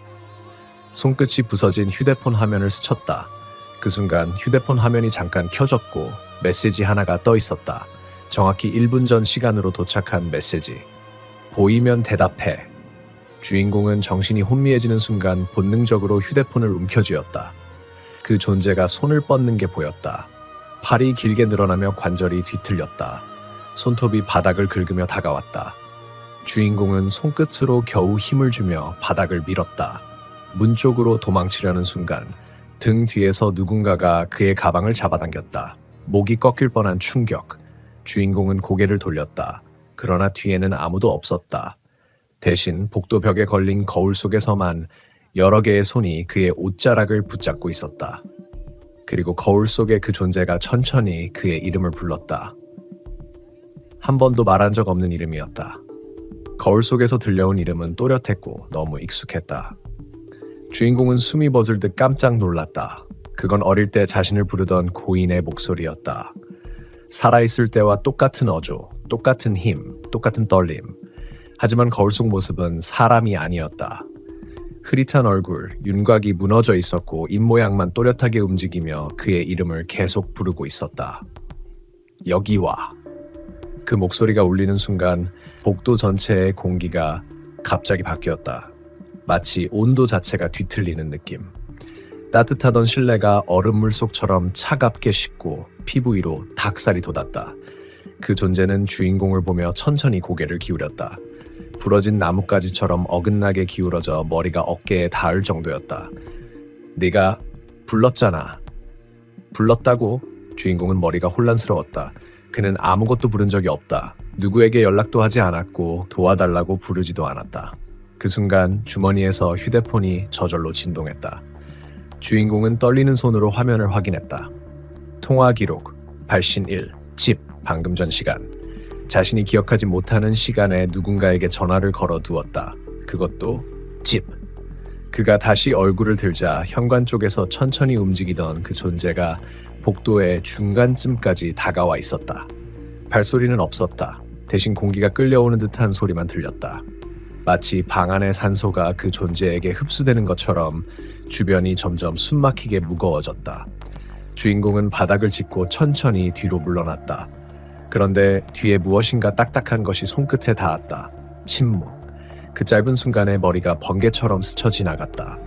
Speaker 1: 손끝이 부서진 휴대폰 화면을 스쳤다. 그 순간 휴대폰 화면이 잠깐 켜졌고 메시지 하나가 떠 있었다. 정확히 1분 전 시간으로 도착한 메시지. 보이면 대답해. 주인공은 정신이 혼미해지는 순간 본능적으로 휴대폰을 움켜쥐었다. 그 존재가 손을 뻗는 게 보였다. 팔이 길게 늘어나며 관절이 뒤틀렸다. 손톱이 바닥을 긁으며 다가왔다. 주인공은 손끝으로 겨우 힘을 주며 바닥을 밀었다. 문 쪽으로 도망치려는 순간 등 뒤에서 누군가가 그의 가방을 잡아당겼다. 목이 꺾일 뻔한 충격. 주인공은 고개를 돌렸다. 그러나 뒤에는 아무도 없었다. 대신 복도 벽에 걸린 거울 속에서만 여러 개의 손이 그의 옷자락을 붙잡고 있었다. 그리고 거울 속의 그 존재가 천천히 그의 이름을 불렀다. 한 번도 말한 적 없는 이름이었다. 거울 속에서 들려온 이름은 또렷했고 너무 익숙했다. 주인공은 숨이 멎을 듯 깜짝 놀랐다. 그건 어릴 때 자신을 부르던 고인의 목소리였다. 살아있을 때와 똑같은 어조, 똑같은 힘, 똑같은 떨림. 하지만 거울 속 모습은 사람이 아니었다. 흐릿한 얼굴, 윤곽이 무너져 있었고 입모양만 또렷하게 움직이며 그의 이름을 계속 부르고 있었다. 여기 와. 그 목소리가 울리는 순간 복도 전체의 공기가 갑자기 바뀌었다. 마치 온도 자체가 뒤틀리는 느낌. 따뜻하던 실내가 얼음물 속처럼 차갑게 식고 피부 위로 닭살이 돋았다. 그 존재는 주인공을 보며 천천히 고개를 기울였다. 부러진 나뭇가지처럼 어긋나게 기울어져 머리가 어깨에 닿을 정도였다. 네가 불렀잖아. 불렀다고? 주인공은 머리가 혼란스러웠다. 그는 아무것도 부른 적이 없다. 누구에게 연락도 하지 않았고 도와달라고 부르지도 않았다. 그 순간 주머니에서 휴대폰이 저절로 진동했다. 주인공은 떨리는 손으로 화면을 확인했다. 통화 기록, 발신 1, 집, 방금 전 시간. 자신이 기억하지 못하는 시간에 누군가에게 전화를 걸어 두었다. 그것도 집. 그가 다시 얼굴을 들자 현관 쪽에서 천천히 움직이던 그 존재가 복도의 중간쯤까지 다가와 있었다. 발소리는 없었다. 대신 공기가 끌려오는 듯한 소리만 들렸다. 마치 방 안의 산소가 그 존재에게 흡수되는 것처럼 주변이 점점 숨막히게 무거워졌다. 주인공은 바닥을 짚고 천천히 뒤로 물러났다. 그런데 뒤에 무엇인가 딱딱한 것이 손끝에 닿았다. 침묵. 그 짧은 순간에 머리가 번개처럼 스쳐 지나갔다.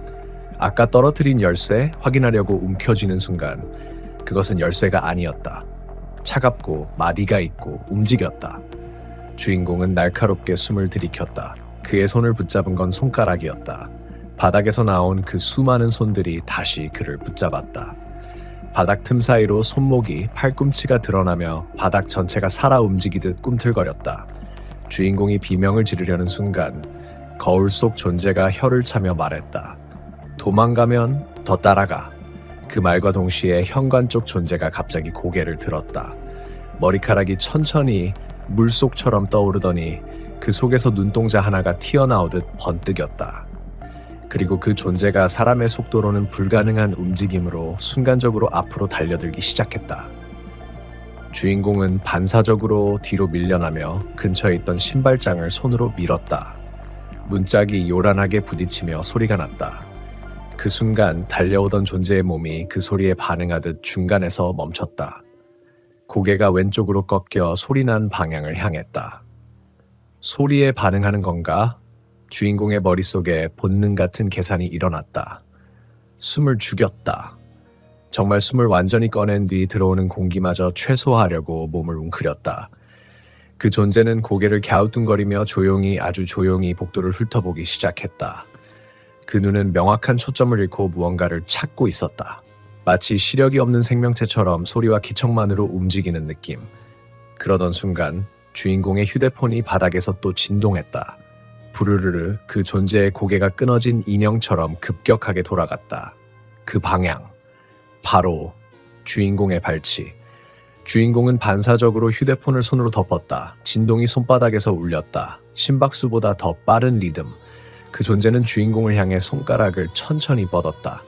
Speaker 1: 아까 떨어뜨린 열쇠 확인하려고 움켜쥐는 순간 그것은 열쇠가 아니었다. 차갑고 마디가 있고 움직였다. 주인공은 날카롭게 숨을 들이켰다. 그의 손을 붙잡은 건 손가락이었다. 바닥에서 나온 그 수많은 손들이 다시 그를 붙잡았다. 바닥 틈 사이로 손목이 팔꿈치가 드러나며 바닥 전체가 살아 움직이듯 꿈틀거렸다. 주인공이 비명을 지르려는 순간 거울 속 존재가 혀를 차며 말했다. 도망가면 더 따라가. 그 말과 동시에 현관 쪽 존재가 갑자기 고개를 들었다. 머리카락이 천천히 물속처럼 떠오르더니 그 속에서 눈동자 하나가 튀어나오듯 번뜩였다. 그리고 그 존재가 사람의 속도로는 불가능한 움직임으로 순간적으로 앞으로 달려들기 시작했다. 주인공은 반사적으로 뒤로 밀려나며 근처에 있던 신발장을 손으로 밀었다. 문짝이 요란하게 부딪히며 소리가 났다. 그 순간 달려오던 존재의 몸이 그 소리에 반응하듯 중간에서 멈췄다. 고개가 왼쪽으로 꺾여 소리난 방향을 향했다. 소리에 반응하는 건가? 주인공의 머릿속에 본능 같은 계산이 일어났다. 숨을 죽였다. 정말 숨을 완전히 꺼낸 뒤 들어오는 공기마저 최소화하려고 몸을 웅크렸다. 그 존재는 고개를 갸우뚱거리며 아주 조용히 복도를 훑어보기 시작했다. 그 눈은 명확한 초점을 잃고 무언가를 찾고 있었다. 마치 시력이 없는 생명체처럼 소리와 기척만으로 움직이는 느낌. 그러던 순간 주인공의 휴대폰이 바닥에서 또 진동했다. 부르르르 그 존재의 고개가 끊어진 인형처럼 급격하게 돌아갔다. 그 방향. 바로 주인공의 발치. 주인공은 반사적으로 휴대폰을 손으로 덮었다. 진동이 손바닥에서 울렸다. 심박수보다 더 빠른 리듬. 그 존재는 주인공을 향해 손가락을 천천히 뻗었다.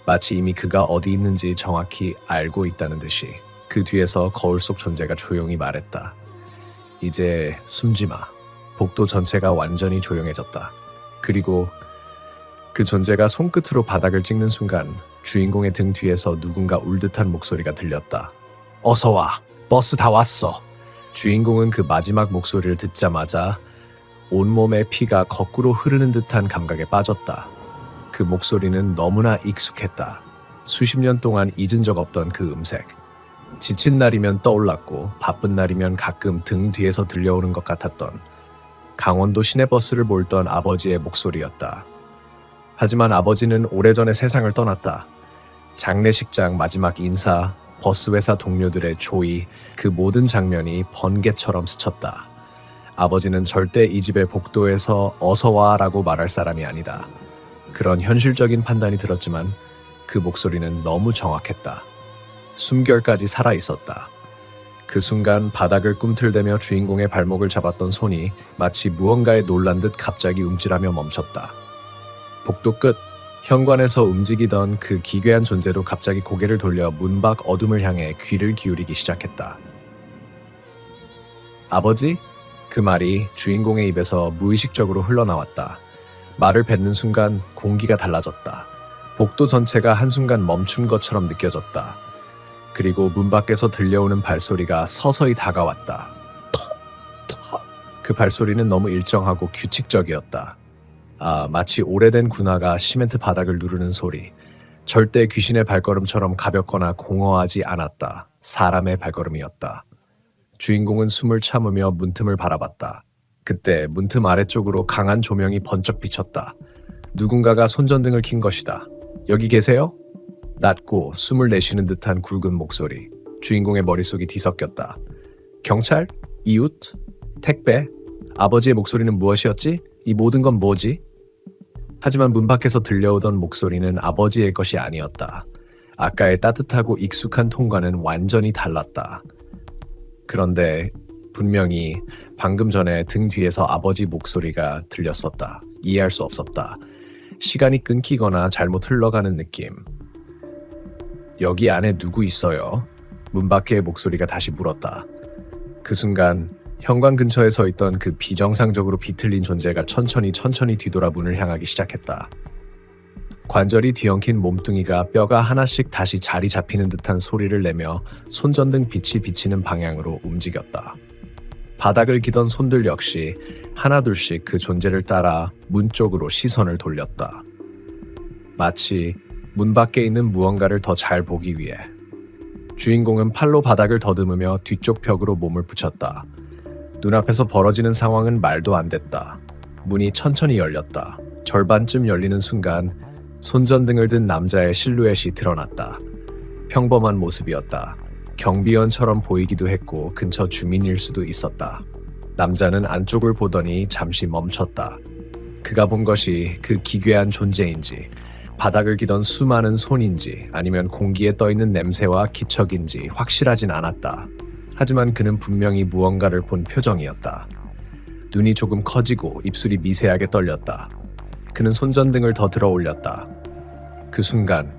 Speaker 1: 마치 이미 그가 어디 있는지 정확히 알고 있다는 듯이. 그 뒤에서 거울 속 존재가 조용히 말했다. 이제 숨지 마. 복도 전체가 완전히 조용해졌다. 그리고 그 존재가 손끝으로 바닥을 찍는 순간 주인공의 등 뒤에서 누군가 울듯한 목소리가 들렸다. 어서 와. 버스 다 왔어. 주인공은 그 마지막 목소리를 듣자마자 온몸의 피가 거꾸로 흐르는 듯한 감각에 빠졌다. 그 목소리는 너무나 익숙했다. 수십 년 동안 잊은 적 없던 그 음색. 지친 날이면 떠올랐고 바쁜 날이면 가끔 등 뒤에서 들려오는 것 같았던 강원도 시내버스를 몰던 아버지의 목소리였다. 하지만 아버지는 오래전에 세상을 떠났다. 장례식장 마지막 인사, 버스 회사 동료들의 조의, 그 모든 장면이 번개처럼 스쳤다. 아버지는 절대 이 집의 복도에서 어서 와라고 말할 사람이 아니다. 그런 현실적인 판단이 들었지만 그 목소리는 너무 정확했다. 숨결까지 살아있었다. 그 순간 바닥을 꿈틀대며 주인공의 발목을 잡았던 손이 마치 무언가에 놀란 듯 갑자기 움찔하며 멈췄다. 복도 끝, 현관에서 움직이던 그 기괴한 존재도 갑자기 고개를 돌려 문 밖 어둠을 향해 귀를 기울이기 시작했다. 아버지? 그 말이 주인공의 입에서 무의식적으로 흘러나왔다. 말을 뱉는 순간 공기가 달라졌다. 복도 전체가 한순간 멈춘 것처럼 느껴졌다. 그리고 문 밖에서 들려오는 발소리가 서서히 다가왔다. 그 발소리는 너무 일정하고 규칙적이었다. 마치 오래된 군화가 시멘트 바닥을 누르는 소리. 절대 귀신의 발걸음처럼 가볍거나 공허하지 않았다. 사람의 발걸음이었다. 주인공은 숨을 참으며 문틈을 바라봤다. 그때 문틈 아래쪽으로 강한 조명이 번쩍 비쳤다. 누군가가 손전등을 킨 것이다. 여기 계세요? 낮고 숨을 내쉬는 듯한 굵은 목소리. 주인공의 머릿속이 뒤섞였다. 경찰? 이웃? 택배? 아버지의 목소리는 무엇이었지? 이 모든 건 뭐지? 하지만 문 밖에서 들려오던 목소리는 아버지의 것이 아니었다. 아까의 따뜻하고 익숙한 톤과는 완전히 달랐다. 그런데 분명히 방금 전에 등 뒤에서 아버지 목소리가 들렸었다. 이해할 수 없었다. 시간이 끊기거나 잘못 흘러가는 느낌. 여기 안에 누구 있어요? 문 밖의 목소리가 다시 물었다. 그 순간 현관 근처에 서 있던 그 비정상적으로 비틀린 존재가 천천히 뒤돌아 문을 향하기 시작했다. 관절이 뒤엉킨 몸뚱이가 뼈가 하나씩 다시 자리 잡히는 듯한 소리를 내며 손전등 빛이 비치는 방향으로 움직였다. 바닥을 기던 손들 역시 하나둘씩 그 존재를 따라 문 쪽으로 시선을 돌렸다. 마치 문 밖에 있는 무언가를 더 잘 보기 위해. 주인공은 팔로 바닥을 더듬으며 뒤쪽 벽으로 몸을 붙였다. 눈앞에서 벌어지는 상황은 말도 안 됐다. 문이 천천히 열렸다. 절반쯤 열리는 순간 손전등을 든 남자의 실루엣이 드러났다. 평범한 모습이었다. 경비원처럼 보이기도 했고 근처 주민일 수도 있었다. 남자는 안쪽을 보더니 잠시 멈췄다. 그가 본 것이 그 기괴한 존재인지, 바닥을 기던 수많은 손인지, 아니면 공기에 떠있는 냄새와 기척인지 확실하진 않았다. 하지만 그는 분명히 무언가를 본 표정이었다. 눈이 조금 커지고 입술이 미세하게 떨렸다. 그는 손전등을 더 들어 올렸다. 그 순간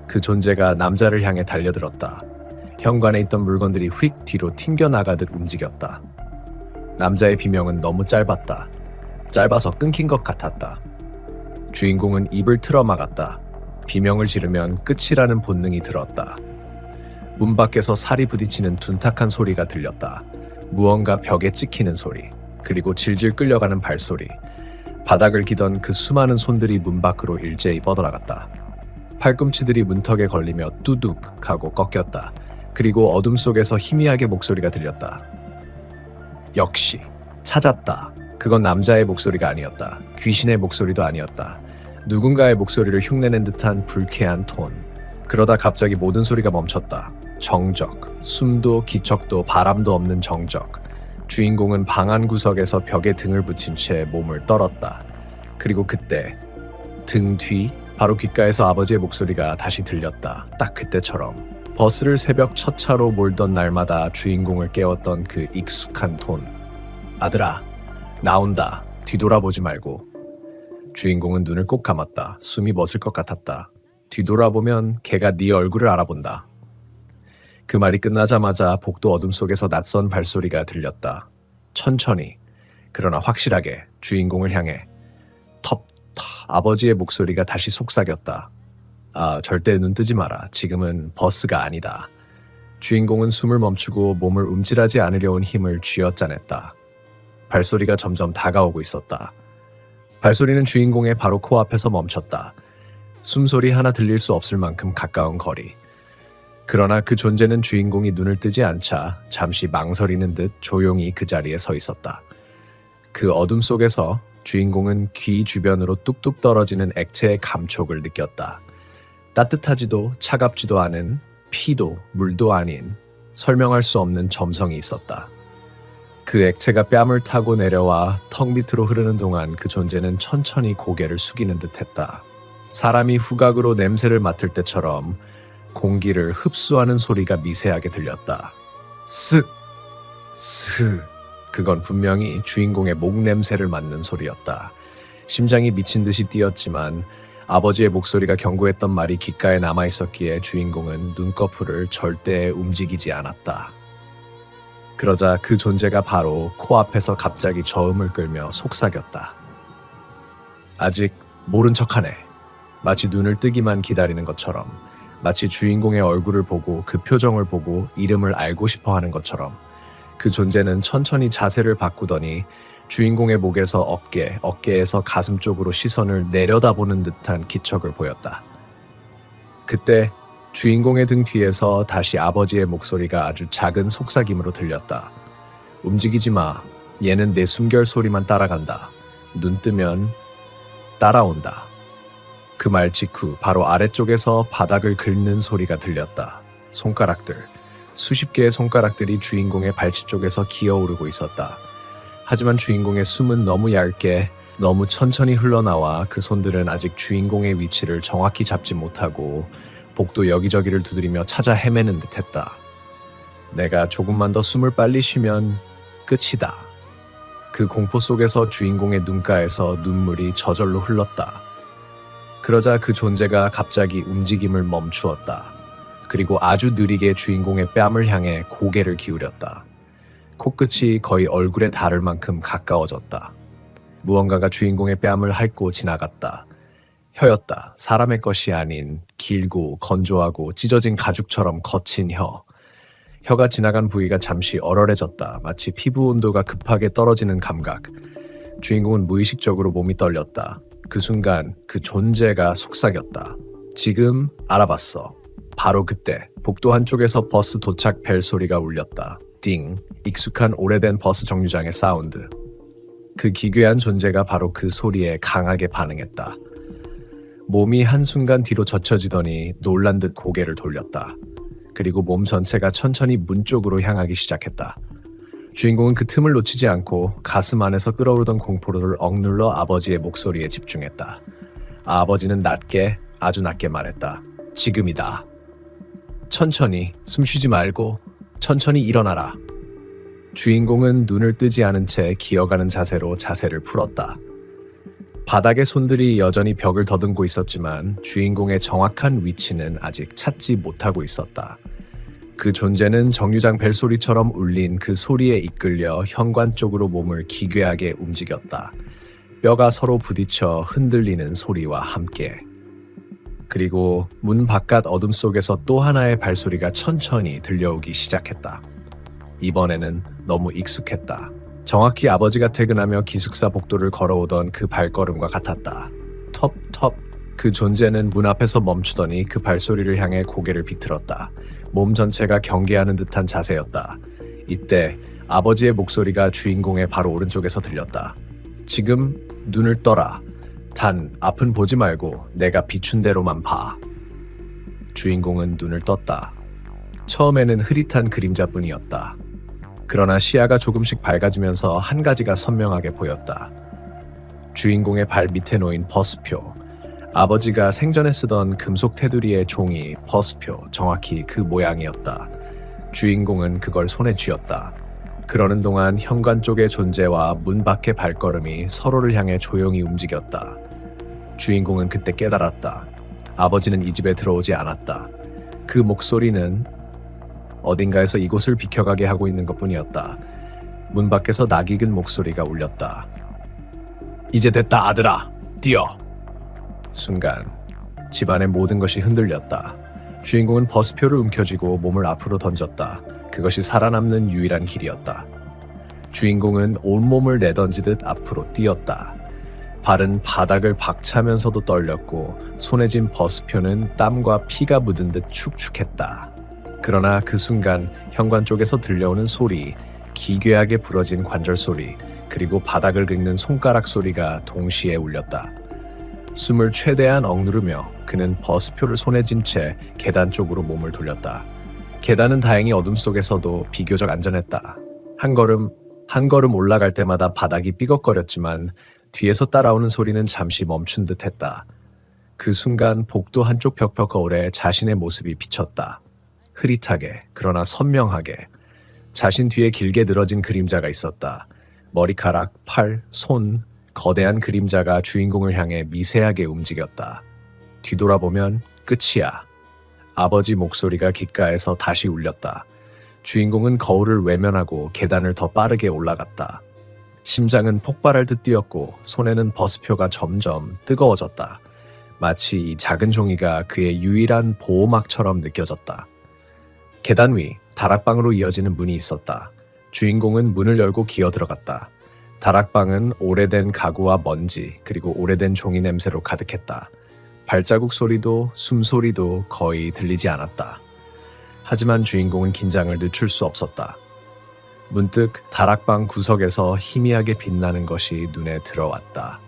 Speaker 1: 그 존재가 남자를 향해 달려들었다. 현관에 있던 물건들이 휙 뒤로 튕겨나가듯 움직였다. 남자의 비명은 너무 짧았다. 짧아서 끊긴 것 같았다. 주인공은 입을 틀어막았다. 비명을 지르면 끝이라는 본능이 들었다. 문 밖에서 살이 부딪히는 둔탁한 소리가 들렸다. 무언가 벽에 찍히는 소리, 그리고 질질 끌려가는 발소리. 바닥을 기던 그 수많은 손들이 문 밖으로 일제히 뻗어나갔다. 팔꿈치들이 문턱에 걸리며 뚜둑 하고 꺾였다. 그리고 어둠 속에서 희미하게 목소리가 들렸다. 역시 찾았다. 그건 남자의 목소리가 아니었다. 귀신의 목소리도 아니었다. 누군가의 목소리를 흉내낸 듯한 불쾌한 톤. 그러다 갑자기 모든 소리가 멈췄다. 정적. 숨도 기척도 바람도 없는 정적. 주인공은 방 안 구석에서 벽에 등을 붙인 채 몸을 떨었다. 그리고 그때 등 뒤, 바로 귓가에서 아버지의 목소리가 다시 들렸다. 딱 그때처럼. 버스를 새벽 첫 차로 몰던 날마다 주인공을 깨웠던 그 익숙한 톤. 아들아, 나온다. 뒤돌아보지 말고. 주인공은 눈을 꼭 감았다. 숨이 멎을 것 같았다. 뒤돌아보면 걔가 네 얼굴을 알아본다. 그 말이 끝나자마자 복도 어둠 속에서 낯선 발소리가 들렸다. 천천히, 그러나 확실하게 주인공을 향해. 텁텁. 아버지의 목소리가 다시 속삭였다. 절대 눈 뜨지 마라. 지금은 버스가 아니다. 주인공은 숨을 멈추고 몸을 움찔하지 않으려온 힘을 쥐어짜냈다. 발소리가 점점 다가오고 있었다. 발소리는 주인공의 바로 코앞에서 멈췄다. 숨소리 하나 들릴 수 없을 만큼 가까운 거리. 그러나 그 존재는 주인공이 눈을 뜨지 않자 잠시 망설이는 듯 조용히 그 자리에 서 있었다. 그 어둠 속에서 주인공은 귀 주변으로 뚝뚝 떨어지는 액체의 감촉을 느꼈다. 따뜻하지도 차갑지도 않은, 피도 물도 아닌, 설명할 수 없는 점성이 있었다. 그 액체가 뺨을 타고 내려와 턱 밑으로 흐르는 동안 그 존재는 천천히 고개를 숙이는 듯했다. 사람이 후각으로 냄새를 맡을 때처럼 공기를 흡수하는 소리가 미세하게 들렸다. 쓱! 스. 그건 분명히 주인공의 목 냄새를 맡는 소리였다. 심장이 미친 듯이 뛰었지만 아버지의 목소리가 경고했던 말이 귓가에 남아있었기에 주인공은 눈꺼풀을 절대 움직이지 않았다. 그러자 그 존재가 바로 코앞에서 갑자기 저음을 끌며 속삭였다. 아직 모른 척하네. 마치 눈을 뜨기만 기다리는 것처럼, 마치 주인공의 얼굴을 보고 그 표정을 보고 이름을 알고 싶어 하는 것처럼. 그 존재는 천천히 자세를 바꾸더니 주인공의 목에서 어깨, 어깨에서 가슴 쪽으로 시선을 내려다보는 듯한 기척을 보였다. 그때 주인공의 등 뒤에서 다시 아버지의 목소리가 아주 작은 속삭임으로 들렸다. 움직이지 마. 얘는 내 숨결 소리만 따라간다. 눈 뜨면 따라온다. 그 말 직후 바로 아래쪽에서 바닥을 긁는 소리가 들렸다. 손가락들, 수십 개의 손가락들이 주인공의 발치 쪽에서 기어오르고 있었다. 하지만 주인공의 숨은 너무 얇게, 너무 천천히 흘러나와 그 손들은 아직 주인공의 위치를 정확히 잡지 못하고 복도 여기저기를 두드리며 찾아 헤매는 듯했다. 내가 조금만 더 숨을 빨리 쉬면 끝이다. 그 공포 속에서 주인공의 눈가에서 눈물이 저절로 흘렀다. 그러자 그 존재가 갑자기 움직임을 멈추었다. 그리고 아주 느리게 주인공의 뺨을 향해 고개를 기울였다. 코끝이 거의 얼굴에 닿을 만큼 가까워졌다. 무언가가 주인공의 뺨을 핥고 지나갔다. 혀였다. 사람의 것이 아닌 길고 건조하고 찢어진 가죽처럼 거친 혀. 혀가 지나간 부위가 잠시 얼얼해졌다. 마치 피부 온도가 급하게 떨어지는 감각. 주인공은 무의식적으로 몸이 떨렸다. 그 순간 그 존재가 속삭였다. 지금 알아봤어. 바로 그때 복도 한쪽에서 버스 도착 벨 소리가 울렸다. 띵. 익숙한 오래된 버스 정류장의 사운드. 그 기괴한 존재가 바로 그 소리에 강하게 반응했다. 몸이 한순간 뒤로 젖혀지더니 놀란 듯 고개를 돌렸다. 그리고 몸 전체가 천천히 문 쪽으로 향하기 시작했다. 주인공은 그 틈을 놓치지 않고 가슴 안에서 끓어오르던 공포를 억눌러 아버지의 목소리에 집중했다. 아버지는 낮게, 아주 낮게 말했다. 지금이다. 천천히, 숨 쉬지 말고 천천히 일어나라. 주인공은 눈을 뜨지 않은 채 기어가는 자세로 자세를 풀었다. 바닥의 손들이 여전히 벽을 더듬고 있었지만 주인공의 정확한 위치는 아직 찾지 못하고 있었다. 그 존재는 정류장 벨소리처럼 울린 그 소리에 이끌려 현관 쪽으로 몸을 기괴하게 움직였다. 뼈가 서로 부딪혀 흔들리는 소리와 함께. 그리고 문 바깥 어둠 속에서 또 하나의 발소리가 천천히 들려오기 시작했다. 이번에는 너무 익숙했다. 정확히 아버지가 퇴근하며 기숙사 복도를 걸어오던 그 발걸음과 같았다. 텁텁. 그 존재는 문 앞에서 멈추더니 그 발소리를 향해 고개를 비틀었다. 몸 전체가 경계하는 듯한 자세였다. 이때 아버지의 목소리가 주인공의 바로 오른쪽에서 들렸다. 지금 눈을 떠라. 단 앞은 보지 말고 내가 비춘 대로만 봐. 주인공은 눈을 떴다. 처음에는 흐릿한 그림자뿐이었다. 그러나 시야가 조금씩 밝아지면서 한 가지가 선명하게 보였다. 주인공의 발 밑에 놓인 버스표. 아버지가 생전에 쓰던 금속 테두리의 종이 버스표, 정확히 그 모양이었다. 주인공은 그걸 손에 쥐었다. 그러는 동안 현관 쪽의 존재와 문 밖의 발걸음이 서로를 향해 조용히 움직였다. 주인공은 그때 깨달았다. 아버지는 이 집에 들어오지 않았다. 그 목소리는 어딘가에서 이곳을 비켜가게 하고 있는 것뿐이었다. 문 밖에서 낯익은 목소리가 울렸다. 이제 됐다 아들아, 뛰어. 순간 집안의 모든 것이 흔들렸다. 주인공은 버스표를 움켜쥐고 몸을 앞으로 던졌다. 그것이 살아남는 유일한 길이었다. 주인공은 온몸을 내던지듯 앞으로 뛰었다. 발은 바닥을 박차면서도 떨렸고 손에 쥔 버스표는 땀과 피가 묻은 듯 축축했다. 그러나 그 순간 현관 쪽에서 들려오는 소리, 기괴하게 부러진 관절 소리, 그리고 바닥을 긁는 손가락 소리가 동시에 울렸다. 숨을 최대한 억누르며 그는 버스표를 손에 쥔 채 계단 쪽으로 몸을 돌렸다. 계단은 다행히 어둠 속에서도 비교적 안전했다. 한 걸음 올라갈 때마다 바닥이 삐걱거렸지만 뒤에서 따라오는 소리는 잠시 멈춘 듯 했다. 그 순간 복도 한쪽 벽벽 거울에 자신의 모습이 비쳤다. 흐릿하게, 그러나 선명하게. 자신 뒤에 길게 늘어진 그림자가 있었다. 머리카락, 팔, 손, 거대한 그림자가 주인공을 향해 미세하게 움직였다. 뒤돌아보면 끝이야. 아버지 목소리가 귓가에서 다시 울렸다. 주인공은 거울을 외면하고 계단을 더 빠르게 올라갔다. 심장은 폭발할 듯 뛰었고 손에는 버스표가 점점 뜨거워졌다. 마치 이 작은 종이가 그의 유일한 보호막처럼 느껴졌다. 계단 위 다락방으로 이어지는 문이 있었다. 주인공은 문을 열고 기어 들어갔다. 다락방은 오래된 가구와 먼지 그리고 오래된 종이 냄새로 가득했다. 발자국 소리도 숨소리도 거의 들리지 않았다. 하지만 주인공은 긴장을 늦출 수 없었다. 문득 다락방 구석에서 희미하게 빛나는 것이 눈에 들어왔다.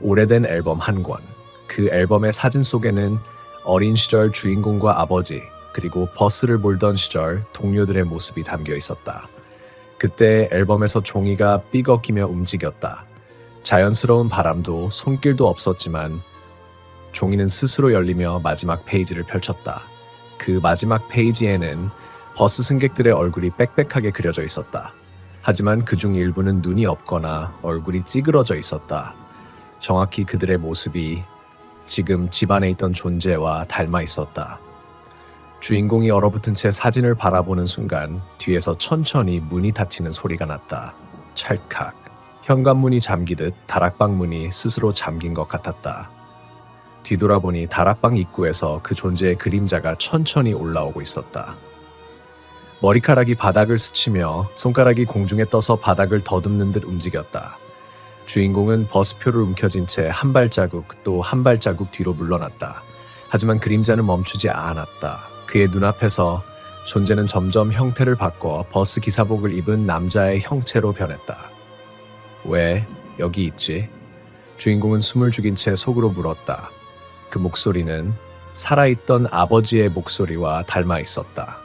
Speaker 1: 오래된 앨범 한 권. 그 앨범의 사진 속에는 어린 시절 주인공과 아버지 그리고 버스를 몰던 시절 동료들의 모습이 담겨 있었다. 그때 앨범에서 종이가 삐걱이며 움직였다. 자연스러운 바람도 손길도 없었지만 종이는 스스로 열리며 마지막 페이지를 펼쳤다. 그 마지막 페이지에는 버스 승객들의 얼굴이 빽빽하게 그려져 있었다. 하지만 그중 일부는 눈이 없거나 얼굴이 찌그러져 있었다. 정확히 그들의 모습이 지금 집 안에 있던 존재와 닮아 있었다. 주인공이 얼어붙은 채 사진을 바라보는 순간 뒤에서 천천히 문이 닫히는 소리가 났다. 찰칵. 현관문이 잠기듯 다락방 문이 스스로 잠긴 것 같았다. 뒤돌아보니 다락방 입구에서 그 존재의 그림자가 천천히 올라오고 있었다. 머리카락이 바닥을 스치며 손가락이 공중에 떠서 바닥을 더듬는 듯 움직였다. 주인공은 버스표를 움켜쥔 채 한 발자국 또 한 발자국 뒤로 물러났다. 하지만 그림자는 멈추지 않았다. 그의 눈앞에서 존재는 점점 형태를 바꿔 버스 기사복을 입은 남자의 형체로 변했다. 왜 여기 있지? 주인공은 숨을 죽인 채 속으로 물었다. 그 목소리는 살아있던 아버지의 목소리와 닮아 있었다.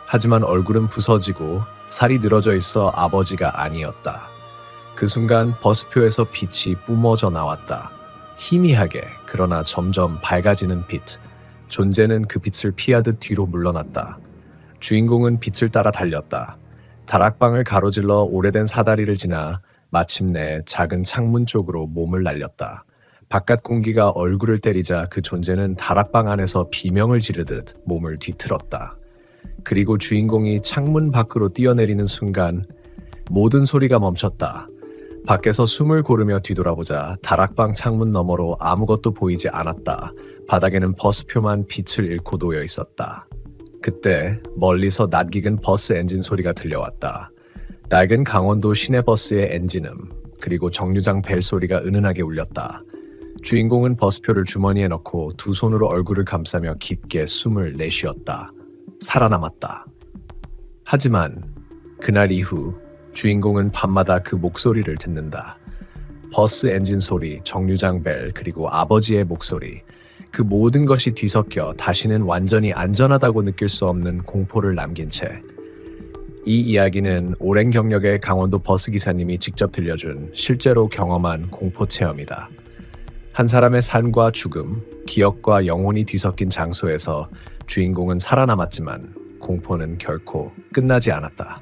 Speaker 1: 하지만 얼굴은 부서지고 살이 늘어져 있어 아버지가 아니었다. 그 순간 버스표에서 빛이 뿜어져 나왔다. 희미하게 그러나 점점 밝아지는 빛. 존재는 그 빛을 피하듯 뒤로 물러났다. 주인공은 빛을 따라 달렸다. 다락방을 가로질러 오래된 사다리를 지나 마침내 작은 창문 쪽으로 몸을 날렸다. 바깥 공기가 얼굴을 때리자 그 존재는 다락방 안에서 비명을 지르듯 몸을 뒤틀었다. 그리고 주인공이 창문 밖으로 뛰어내리는 순간 모든 소리가 멈췄다. 밖에서 숨을 고르며 뒤돌아보자 다락방 창문 너머로 아무것도 보이지 않았다. 바닥에는 버스표만 빛을 잃고 놓여 있었다. 그때 멀리서 낯익은 버스 엔진 소리가 들려왔다. 낡은 강원도 시내버스의 엔진음 그리고 정류장 벨 소리가 은은하게 울렸다. 주인공은 버스표를 주머니에 넣고 두 손으로 얼굴을 감싸며 깊게 숨을 내쉬었다. 살아남았다. 하지만 그날 이후 주인공은 밤마다 그 목소리를 듣는다. 버스 엔진 소리, 정류장 벨, 그리고 아버지의 목소리. 그 모든 것이 뒤섞여 다시는 완전히 안전하다고 느낄 수 없는 공포를 남긴 채. 이 이야기는 오랜 경력의 강원도 버스 기사님이 직접 들려준 실제로 경험한 공포 체험이다. 한 사람의 삶과 죽음, 기억과 영혼이 뒤섞인 장소에서 주인공은 살아남았지만 공포는 결코 끝나지 않았다.